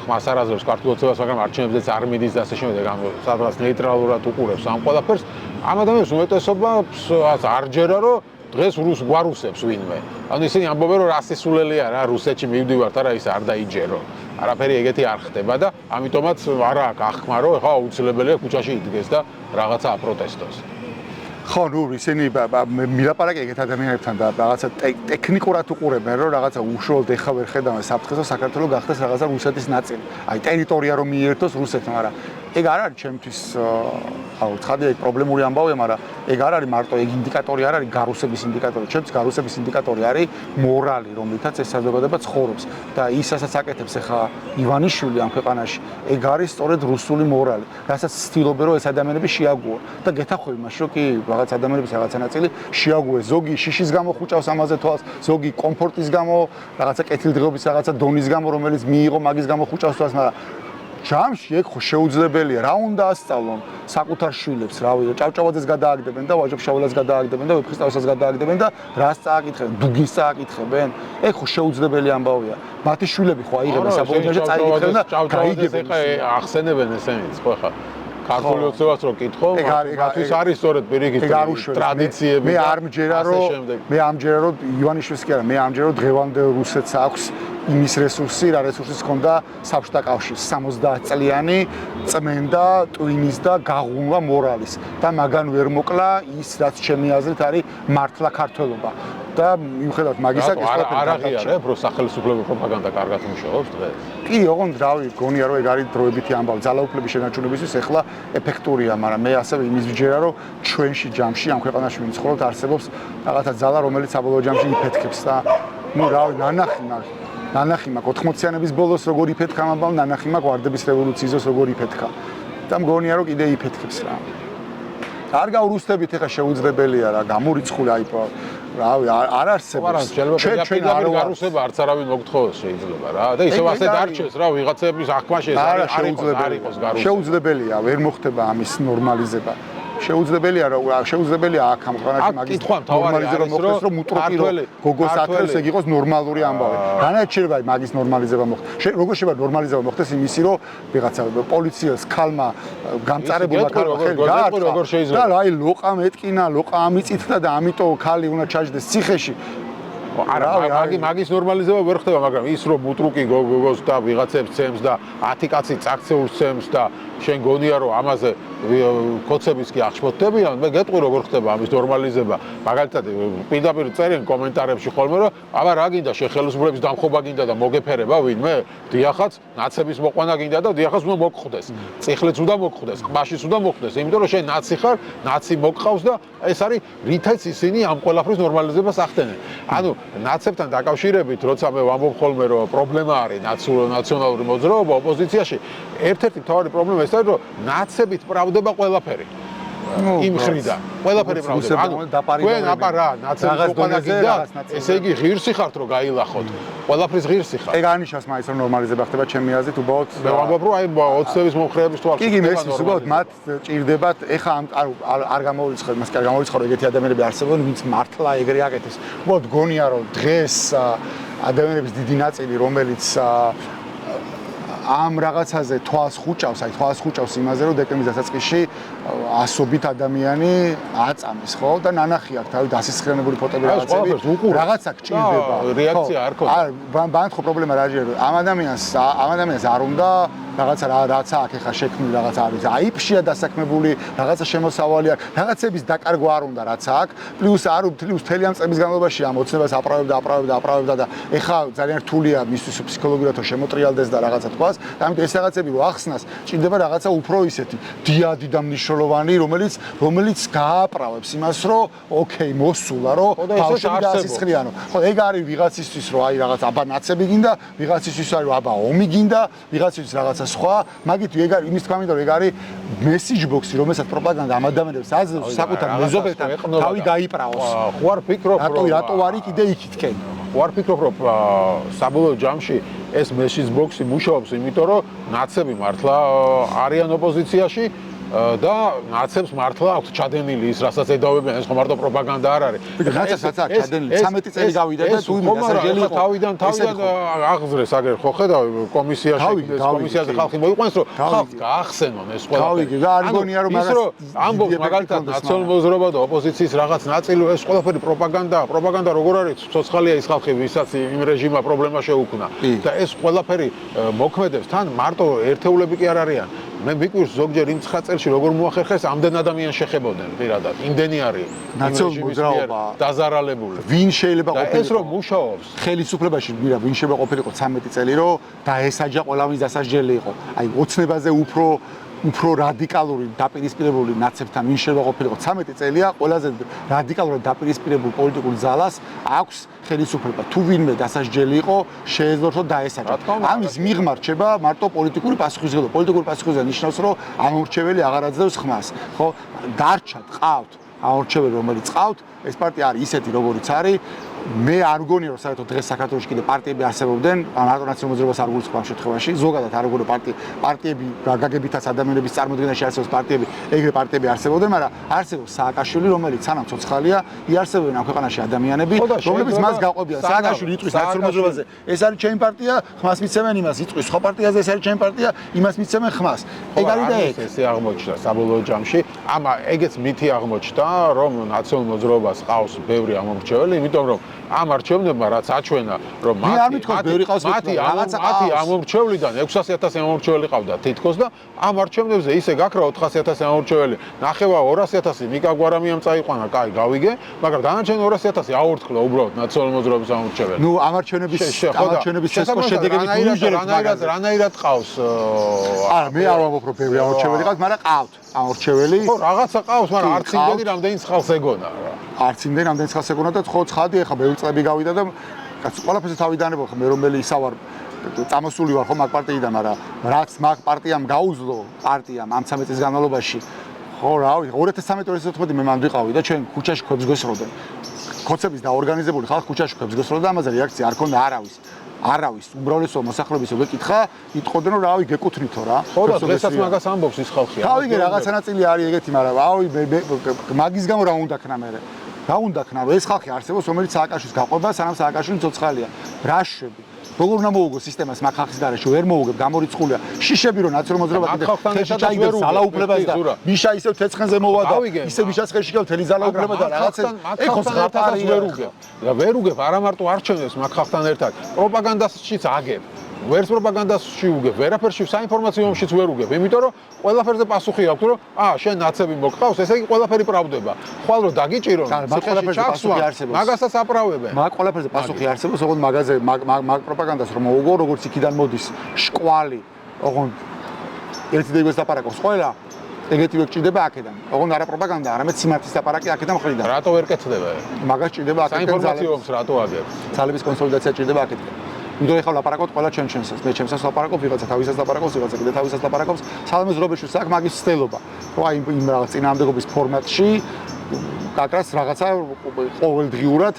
ხმას არ აძლევს ქართულ ოცნებას, მაგრამ არჩევნებზეც არ მიდის და ასე შემდეგ, ანუ სადღაც ნეიტრალურად უყურებს ამ ყველაფერს. ამ ადამიანებს უმეტესობას არ ჯერა, რომ დღეს რუს გვარუსებს ვინმე. ანუ ისინი ამბობენ, რომ რასისულელი არა, რუსეთში მივდივართ, არა ის არ დაიჯერო. არაფერი ეგეთი არ ხდება და ამიტომაც არა აქვს აღქმა, რომ ეხლა აუცილებელია ქუჩაში იდგეს და რაღაცა აპროტესტოს. ხო, ნუ ისინი მილაპარაკე ეგეთ ადამიანებთან და რაღაცა ტექნიკურად უყურებენ, რომ რაღაცა უშუალოდ ეხა ვერ ხედავენ საფრთხეს, რომ საქართველოს გახდეს რაღაცა რუსეთის ნაწილი. აი, ტერიტორია რომ მიერთოს რუსეთთან, მაგრამ ეგ არ არის ჩემთვის აუ, ცხადია, ეგ პრობლემური ამბავია, მაგრამ ეგ არ არის მარტო ეგ ინდიკატორი არ არის გარუსების ინდიკატორი. ჩემთვის გარუსების ინდიკატორი არის მორალი, რომლითაც ეს საზოგადოება ცხოვრობს და ისაც აკეთებს ეხა ივანიშვილი ამ ქვეყანაში, ეგ არის სწორედ რუსული მორალი, რასაც ცდილობენ, რომ ეს ადამიანები შეაგუო და გეთახვევი მაშინ, რომ კი რაღაც ადამიანების რაღაცა ნაწილი შეაგუეს, ზოგი შიშის გამო ხუჭავს ამაზე თვალს, ზოგი კომფორტის გამო, რაღაცა კეთილდღეობის რაღაცა დონის გამო, რომელიც მიიღო მაგის გამო ხუჭავს თვალს, მაგრამ ჯამში ეგ ხო შეუძლებელია, რა უნდა ასწავლონ საკუთარ შვილებს, რავი, ჭავჭავაძეს გადააგდებენ და ვაჟა-ფშაველას გადააგდებენ და ვეფხისტყაოსას გადააგდებენ და რას წააკითხებენ, დუგის წააკითხებენ. ეგ ხო შეუძლებელი ამბავია. მათი შვილები ხო აიღებენ საბოლოოში წაიკითხებენ და გაიგებენ. ახსენებენ ესენიც, ხო ხა ქართული ოცნებას რო კითხო, მათთვის არის სწორედ პირიქით ტრადიციები. მე არ მჯერა რომ ივანიშვილს კი არა, მე არ მჯერა რომ დღევანდელ რუსეთს აქვს იმის რესურსი, რა რესურსის ჰქონდა საბჭოთა კავშირს 70 წლიანი წმენდა, ტვინის და გაღუნვა მორალის და მაგან ვერ მოკლა ის, რაც ჩემი აზრით არის მართლა ქართველობა. და მიუხედავად მაგისა, არ აღიარებ, რომ სახელმწიფო პროპაგანდა კარგად მუშაობს დღეს. კი, ოღონდ რავი, გონია რომ ეგ არის დროებითი ამბავი. ძალაუფლების შენარჩუნებისთვის ეხლა ეფექტურია, მაგრამ მე ასევე იმის ვიჯერა, რომ ჩვენში ჯამში ამ ქვეყანაში ვინ ცხოვრობთ, არსებობს რაღაცა ძალა, რომელიც საბოლოო ჯამში იფეთქებს და ნუ რავი, ნანახი მაქვს 80-იანების ბოლოს როგორ იფეთქა ამბავ, ნანახი მაქვს ვარდების რევოლუციის დროს როგორ იფეთქა. და მგონია რომ კიდე იფეთქებს რა. არ გავრუსტებით ეხა შეუძლებელია რა, გამორიცხული აი რავი, არ არსებობს. ჩვენ არ გარუსება არც არავინ მოგთხოვოს შეიძლება რა. და ისევ ასე დარჩეს რა, ვიღაცების აღქმაში ეს არ იყოს გარუსება. შეუძლებელია, ვერ მოხდება ამის ნორმალიზება. შეუძლებელია აქ ამ ქვეყანაში მაგის ნორმალიზება მოხდეს, რომ უტრუკი გოგოს ათრევს, ეგ იყოს ნორმალური ამბავი. განაირ შეიძლება მაგის ნორმალიზება მოხდეს. როგორ შეიძლება ნორმალიზება მოხდეს იმისი, რომ ვიღაცა პოლიციას ქალმა გამწარებულმა ქალმა ხელი გაარტყა და აი ლოყა მეტკინა, ლოყა ამიწითდა და ამიტომ ქალი უნდა ჩაჯდეს ციხეში. არა, მაგის ნორმალიზება ვერ ხდება, მაგრამ ის რომ უტრუკი გოგოს და ვიღაცებს ცემს და 10 კაცი წაქცეულს ცემს და შენ გონია რომ ამაზე კოცების კი აღშფოთდებიან, მე გეტყვი როგორ ხდება ამის ნორმალიზება. მაგალითად, პირდაპირ წერენ კომენტარებში ხოლმე რომ აბა რა გინდა ხელისუფლების დამხობა გინდა და მოგეფერება ვინმე? დიახაც, ნაცების მოყვანა გინდა და დიახაც უნდა მოგხვდეს. წიხლიც უნდა მოგხვდეს, ყმაშიც უნდა მოგხვდეს, იმიტომ რომ შენ ნაცი ხარ, ნაცი მოგყავს და ეს არის რითაც ისინი ამ ყველაფრის ნორმალიზებას ახდენენ. ანუ ნაცებთან დაკავშირებით, როცა მე ვამბობ ხოლმე რომ პრობლემა არის ნაციონალური მოძრაობა ოპოზიციაში, ერთ-ერთი მთავარი პრობლემა ეს არის რომ ნაცებით პრავდება ყველაფერი. იმ ხრიდან. ყველაფერი ბრალდება. ანუ თქვენ აბა რა, ნაცელის უკანა გინდათ, ესე იგი ღირსი ხართ რომ გაილახოთ. ყველაფრის ღირსი ხართ. ეგ არნიშნავს მაინც რომ ნორმალიზება ხდება ჩემი აზრით, უბრალოდ მე ვამბობ რომ აი ოცნების მომხრეების თუ არ კი, მესმის, უბრალოდ მათ ჭირდებათ, ეხა არ გამოიცხადოთ, მას კი არ გამოიცხადოთ ეგეთი ადამიანები არსებობენ, ვინც მართლა ეგრე აკეთებს. უბრალოდ გონია რომ დღეს ადამიანების დიდი ნაწილი, რომელიც ამ რაღაცაზე თვალს ხუჭავს იმაზე, რომ დეკემბრის დასაწყისში ასობით ადამიანი აწამის, ხო? და ნანახი აქვს თავი დასისხლიანებული ფოტოები რაღაცები. რაღაცა გჭირდება. რეაქცია არ ქონდა. ბანთ ხო პრობლემა რა ჟირო. ამ ადამიანს არ უნდა რაღაცა აქ ეხა შექმნილი რაღაცა არის. აიფშია დასაქმებული, რაღაცა შემოსავალი აქვს, რაღაცების დაკარგვა არ უნდა რაც აქვს. პლუს მთელი ამ წლების განმავლობაში ამ ოცნებას აправებდა და ეხა ძალიან რთულია მისთვის ფსიქოლოგიურად შემოტრიალდეს და რაღაცა თქვას. ამიტომ ეს რაღაცები რო ახსნას, ჭირდება რაღაცა უფრო ისეთი დიადი და მნიშვნელოვანი, რომელიც გააправებს იმას, რომ ოკეი, მოსულა, რომ ბავშვი დაასისხლიანო. ხო, ეგ არის ვიღაცისთვის, რომ აი რაღაც აბა ნაცები გინდა, ვიღაცისთვის არის რომ აბა ომი გინდა, ვიღაცისთვის რაღაცა სხვა, მაგით ეგ არის იმის თქვა მინდა რომ ეგ არის მესიჯ ბოქსი, რომელსაც პროპაგანდა ამ ადამიანებს აძლევს საკუთარ მეზობელთან თავი გაიправოს. ხო არ ფიქრობ რომ რატო არის კიდე იქით კენ? ხო არ ფიქრობ რომ საბოლოო ჯამში ეს მესიჯ ბოქსი მუშაობს, იმიტომ რომ ნაცები მართლა არიან ოპოზიციაში და ნაცებს მართლა აქვს ჩადენილი ის, რასაც ედავებიან, ეს ხო მარტო პროპაგანდა არ არის. ნაცებსაც აქვს ჩადენილი, 13 წელი გავიდა და თუ დასაჯელი იყო. თავიდან აღზრეს აგერ ხო ხედავ კომისიაზე ხალხი მოიყვანს, რომ ხალხს გაახსენონ ეს ყველაფერი. გავიგე და არ გონია რომ მაგას ამბობს მაგალითად ნაციონალურ მოძრაობა და ოპოზიციის რაღაც ნაწილი ეს ყველაფერი პროპაგანდაა. პროპაგანდა როგორ არის? ცოცხალია ის ხალხი, ვისაც იმ რეჟიმმა პრობლემა შეუქმნა. და ეს ყველაფერი მოქმედებს თან მარტო ერთეულები კი არ არიან. მე ვიკვირს ზოგჯერ იმ 9 წელს როგორ მოახერხეს ამდენ ადამიანს შეხებოდნენ პირადად. იმდენი არის ნაციონალური მოძრაობა დაზარალებული. ვინ შეიძლება ყოფილიყო? ეს რომ მუშაობს ხელისუფლებაში მირა ვინ შეიძლება ყოფილიყო 13 წელი რომ დაესაჯა ყველა ვინც დასაჯელი იყო. აი ოცნებაზე უფრო რადიკალური დაპირისპირებული ნაცებთან ვინ შეიძლება ყოფილიყო 13 წელია ყველაზე რადიკალურად დაპირისპირებულ პოლიტიკურ ძალას აქვს ხელისუფლება. თუ ვინმე დასაჯელი იყო შეეძლოთ რომ დაესაჯა. ამის მიღმა რჩება მარტო პოლიტიკური პასუხისმგებლობა. პოლიტიკური პასუხისმგებლობა ნიშნავს რომ ამორჩეველი აღარ აძლევს ხმას. ხო? დარჩათ ყავთ ამორჩეველი რომელიც ყავთ ეს პარტია არის ისეთი როგორიც არის. მე არ მგონია რომ საერთოდ დღეს საქართველოში კიდე პარტიები არსებობდნენ, მარტო ნაციონალურ მოძრაობას არ გულისხმობ ამ შემთხვევაში. ზოგადად არ მგონია პარტიები გაგებითაც ადამიანების წარმოდგენაში არსებობს პარტიები, ეგრე პარტიები არსებობდნენ, მაგრამ არსებობს სააკაშვილი, რომელიც სანამ ცოცხალია, იარსებებენ ამ ქვეყანაში ადამიანები, რომლებიც მას გაყვებიან. სააკაშვილი იტყვის ნაციონალურ მოძრაობაზე, ეს არის ჩემი პარტია, ხმას მიცემენ იმას, იტყვის სხვა პარტიაზე, ეს არის ჩემი პარტია, იმას მიცემენ ხმას. ეგ არის და ეგ. ესე აღმოჩნდა საბოლოო ჯამში, ეგეც მითი აღმოჩნდა, რომ ნაციონალურ მოძრაობას ყავს ბევრი ამომრჩეველი, იმიტომ რომ ამ არჩევნებმა რაც აჩვენა რომ მათი ამომრჩევლიდან 600,000 ამომრჩეველი ყავდა თითქოს და ამ არჩევნებზე ისე გაქრა 400,000 ამომრჩეველი ნახევა 200,000 მიკა გვარამიამ წაიყვანა, კაი გავიგე, მაგრამ დანარჩენი 200,000 აორთქლა უბრალოდ ნაციონალურ მოძრაობის ამომრჩეველი. ნუ ამარჩევნების შესაძლო შედეგები რანაირად ყავს? არა, მე არ ვამბობ რომ ბევრი ამორჩეველი ყავს, მაგრამ ყავთ ამორჩეველი. ხო, რაღაცა ყავს, მაგრამ არც იმდენი რამდენი ხალხს ეგონა რა. არც იმდენი რამდენი ხალხს ეგონა და ხო ცხადი ახლა ბევრი წლები გავიდა და ყველაფერზე თავიდანებო ხომ მე რომელი ისავარ წამოსული ვარ ხო მაგ პარტიიდან, მაგრამ რაც მაგ პარტიამ გაუძლო პარტიამ ამ 13 წლის განმავლობაში ხო რავი 2013-2014 მე მანდ ვიყავი და ჩვენ ქუჩაში ქვებს გვესროდნენ. ხოცების დაორგანიზებული ხალხი ქუჩაში ქვებს გვესროდა და ამაზე რეაქცია არ ქონდა არავის უმრავლესობა მოსახლეობის ეკითხა, იტყოდნენ რომ რავი გეკუთვნითო რა. ხო და დღესაც მაგას ამბობს ის ხალხი. თავიგე რაღაცა ნაწილი არის ეგეთი, მაგრამ რავი მაგის გამო რა უნდა ქნა მე. რა უნდა ქნა რომ ეს ხალხი არსებობს, რომელიც სააკაშვილის გაყვება, სანამ სააკაშვილი ცოცხალია. რა შვები? როგორ უნდა მოუგო სისტემას მაგ ხალხის გარეშე ვერ მოუგებ, გამორიცხულია. შიშები რომ ნაციონალურ მოძრაობა კიდე ხელში ჩაიგებს ძალაუფლებას და მიშა ისევ ცეცხლზე მოვა და ისევ მიშას ხელში გელ თელი ძალაუფლება და რაღაცა ეხოს ერთადაც ვერ უგებ. და ვერ უგებ, არა მარტო არჩევნებს მაგ ხალხთან ერთად. პროპაგანდაშიც აგებ. ვერც პროპაგანდაში უგებ, ვერაფერში საინფორმაციო ომშიც ვერ უგებ, იმიტომ რომ ყველაფერზე პასუხი აქვს, რომ შენ ნაცები მოგყავს, ესე იგი ყველაფერი pravdდება. ხვალ რომ დაგიჭირონ, მაგასაც აправებენ. მაგ ყველაფერზე პასუხი არსებობს, ოღონდ მაგაზე მაგ პროპაგანდას რომ მოუგო, როგორც იქიდან მოდის შკვალი, ოღონდ ერთი და იგივე ლაპარაკობს ყველა. ეგეთივე გჭირდება აქედან. ოღონდ არა პროპაგანდა, არამედ სიმართლის ლაპარაკი აქედან მხრიდან. რატო ვერ კეთდება? მაგას ჭირდება აქედან საინფორმაციო ომს რატო აგებ? ძალების კონსოლიდაცია ჭირდება აქედან. იმიტომ ეხლა ლაპარაკობთ ყველა ჩვენსაც. მე ჩემსაც ლაპარაკობ, ვიღაცა თავისას ლაპარაკობს, ვიღაცა კიდე თავისას ლაპარაკობს. სალამე ზრობეშვილს აქვს მაგის ცდელობა. რომ აი იმ რაღაც წინააღმდეგობის ფორმატში კაკრას რაღაცა ყოველდღიურად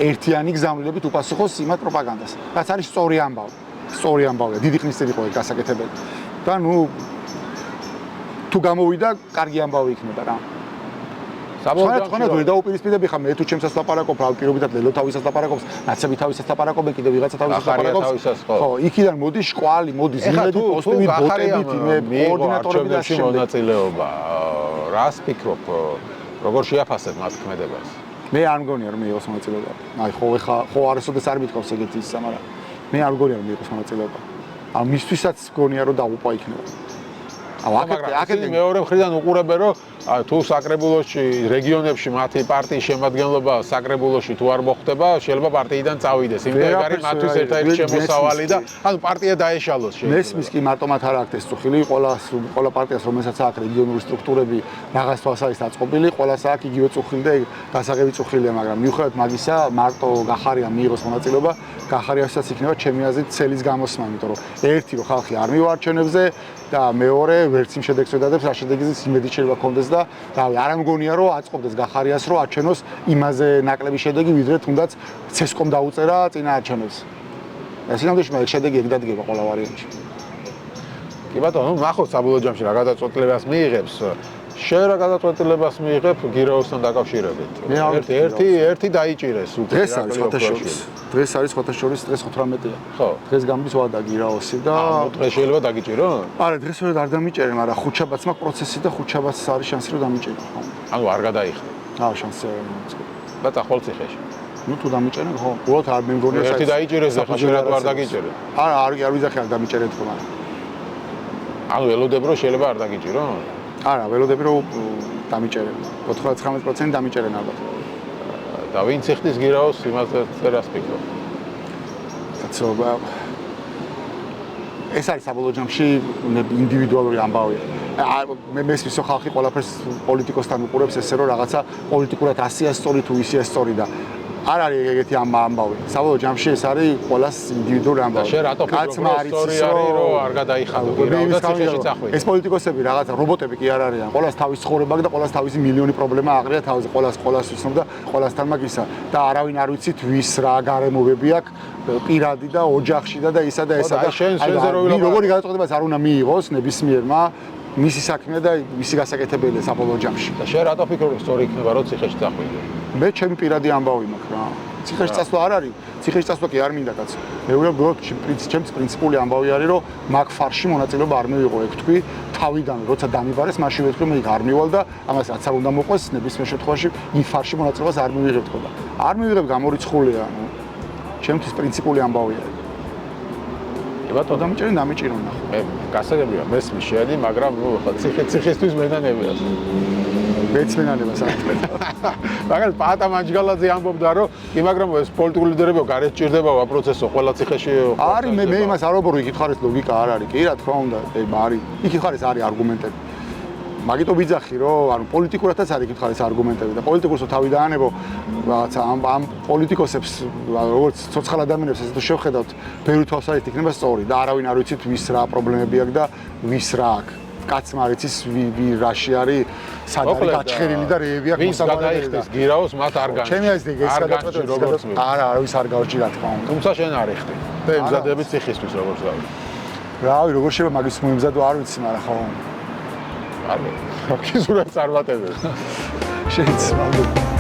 ერთიანი გზავნილებით უპასუხოს იმათ პროპაგანდას. რაც არის სწორი ამბავი. სწორი ამბავია. დიდი ხნის წინ იყო გასაკეთებელი. და ნუ თუ გამოვიდა, კარგი ამბავი იქნება რა. საბოლოოდ ვერ დაუპირისპირდები ხა მე თუ ჩემსაც ლაპარაკობ, რა პირობითად ლელო თავისას ლაპარაკობს, ნაცები თავისას ლაპარაკობენ, კიდე ვიღაცა თავისას ლაპარაკობს. ხო, იქიდან მოდის ყვალი, მოდის იმედი, პოსტებით, ბოტებით, მე კოორდინატორები და შემდეგ მონაწილეობა. რას ფიქრობ, როგორ შეაფასებ მათ ქმედებას? მე არ მგონია რომ მიიღოს მონაწილეობა. აი ხო არასოდეს არ მithავს ეგეთი ისა, მაგრამ მე არ მგონია რომ მიიღოს მონაწილეობა. ან მისთვისაც მგონია რომ დაუპა იქნება. აქეთ მეორე მხრიდან უყურებენ რომ თუ საკრებულოში რეგიონებში მათი პარტიის შემადგენლობა საკრებულოში თუ არ მოხვდება შეიძლება პარტიიდან წავიდეს იმიტომ ეგ არის მათთვის ერთ-ერთი შემოსავალი და ანუ პარტია დაეშალოს შეიძლება მესმის კი მარტო მათ არ აქვს ეს წუხილი ყველა პარტიას რომელსაც აქვს რეგიონული სტრუქტურები რაღაც თვალს არის დაწყობილი ყველას აქვს იგივე წუხილი და გასაღები წუხილია მაგრამ მიუხედავად მაგისა მარტო გახარია მიიღოს მონაწილეობა გახარიასაც იქნება ჩემი აზრით ცელის გამოსმა იმიტომ რომ ერთი რომ ხალხი არ მივარჩენებზე და მეორე ვერც იმ შედეგს ვედადებს რა შედეგის იმედი შეიძლება კონდეს და რავი არ ამგონია რომ აწყობდეს გახარიას რომ არჩენოს იმაზე ნაკლები შედეგი ვიდრე თუნდაც ცესკომ დაუწერა წინა არჩევნებს ეს ინამდვილეში მე შედეგი ეგ დადგება ყველა ვარიანტში კი ბატონო ნახოთ საბოლოო ჯამში რა გადაწყვეტილებას მიიღებს შენ რა გადაწყვეტილებას მიიღებ გირაოსთან დაკავშირებით ერთი დაიჭირეს უკვე დღეს არის სხვათა შორის დღეს 18-ია ხო დღეს გამდის ვადა გირაოსი და დღეს შეიძლება დაგიჭირო არა დღეს ვერ არ დამიჭერე მაგრამ ხუთშაბათს მაქვს პროცესი და ხუთშაბათს არის შანსი რომ დამიჭერო ხო ანუ არ გადაიხდე აა შანსი არ მაქვს და წახვალ ციხეში ნუ თუ დამიჭერე ხო უბრალოდ არ მე მგონია ერთი დაიჭირეს და ხშირ არ დაგიჭერე არა არ ვიზახე არ დამიჭერე თქო მაგრამ ანუ ელოდებ რომ შეიძლება არ დაგიჭირო არა, ველოდები რომ დამიჭერე. 99% დამიჭერენ ალბათ. და ვინც იხდის გირაოს იმაზე რას ფიქრობ? კაცობა. ეს არის საბოლოო ჯამში ინდივიდუალური ამბავი. მე მესმის რომ ხალხი ყველაფერს პოლიტიკოსთან უყურებს ესე რომ რაღაცა პოლიტიკურად ასია სწორი თუ ისია სწორი და არ არის ეგეთი ამბავი. საბოლოო ჯამში ეს არის ყველას ინდივიდუალური ამბავი. შენ რატო ფიქრობ რომ სწორი არის რომ არ გადაიხადო გირაო და ციხეში წახვიდე? ეს პოლიტიკოსები რაღაცა რობოტები კი არ არიან. ყველას თავის ცხოვრება და ყველას თავისი მილიონი პრობლემა აღრია თავზე. ყველას ვიცნობ და ყველასთან მაგისა და არავინ არ ვიცით ვის რა გარემოებები აქვს პირადი და ოჯახში და ისა და ესა და როგორი გადაწყვეტილებას არ უნდა მიიღოს ნებისმიერმა მისი საქმე და მისი გასაკეთებელია საბოლოო ჯამში. და შენ რატო ფიქრობ რომ სწორი იქნება რომ ციხეში წახვიდე? მე ჩემი პირადი ამბავი მაქვს რა. ციხეში წასვლა არ არის. ციხეში წასვლა კი არ მინდა კაცო. მე უბრალოდ ჩემს პრინციპული ამბავი არის რომ მაგ ფარში მონაწილეობა არ მივიღო ეგ თქვი თავიდან როცა დამიბარეს მაშინ ვეთქვი მე არ მივალ და ამას რაც არ უნდა მოყვეს ნებისმიერ შემთხვევაში იმ ფარში მონაწილეობას არ მივიღებ თქო და არ მივიღებ გამორიცხულია ნუ ჩემთვის პრინციპული ამბავია. ბატონო დამიჭირო ნახო. მე გასაგებია მესმის შეადი, მაგრამ ნუ ხა ციხისთვის მენანებია. მეც მენანებას არ თქვენ. მაგალითად პატა მანჯგალაძე ამბობდა რომ კი მაგრამ ეს პოლიტიკური ლიდერებო გარეთ ჭირდებაო პროცესო ყველა ციხეში არის მე იმას არ ვაბორო იქით ხარ ეს ლოგიკა არ არის. კი რა თქმა უნდა, არის. იქით ხარ ეს არის არგუმენტები. მაგიტო ვიძახი რომ ანუ პოლიტიკურადაც არის იქით ხარ ეს არგუმენტები და პოლიტიკურსო თავი დაანებო რაღაცა ამ პოლიტიკოსებს როგორც ცოცხალ ადამიანებს ესე თუ შევხედავთ ბევრი თვალსაზრისით იქნება სწორი და არავინ არ ვიცით ვის რა პრობლემები აქვს და ვის რა აქვს კაცმა არ იცის რაში არის სად არის გაჩხერილი და რეები აქვს მოსაბარებელი და გირაოს მათ არ განჭი ჩემი აზრით ეს გადაწყვეტილება არა არავის არ გავჭი რა თქმა უნდა თუმცა შენ არ იხდი და ემზადები ციხისთვის როგორც დავი რავი როგორ შეიძლება მაგის მოემზადო არ ვიცი მაგრამ ხო არ ვიცი. აქ ზურაბს არ ვატებებ. შეიძლება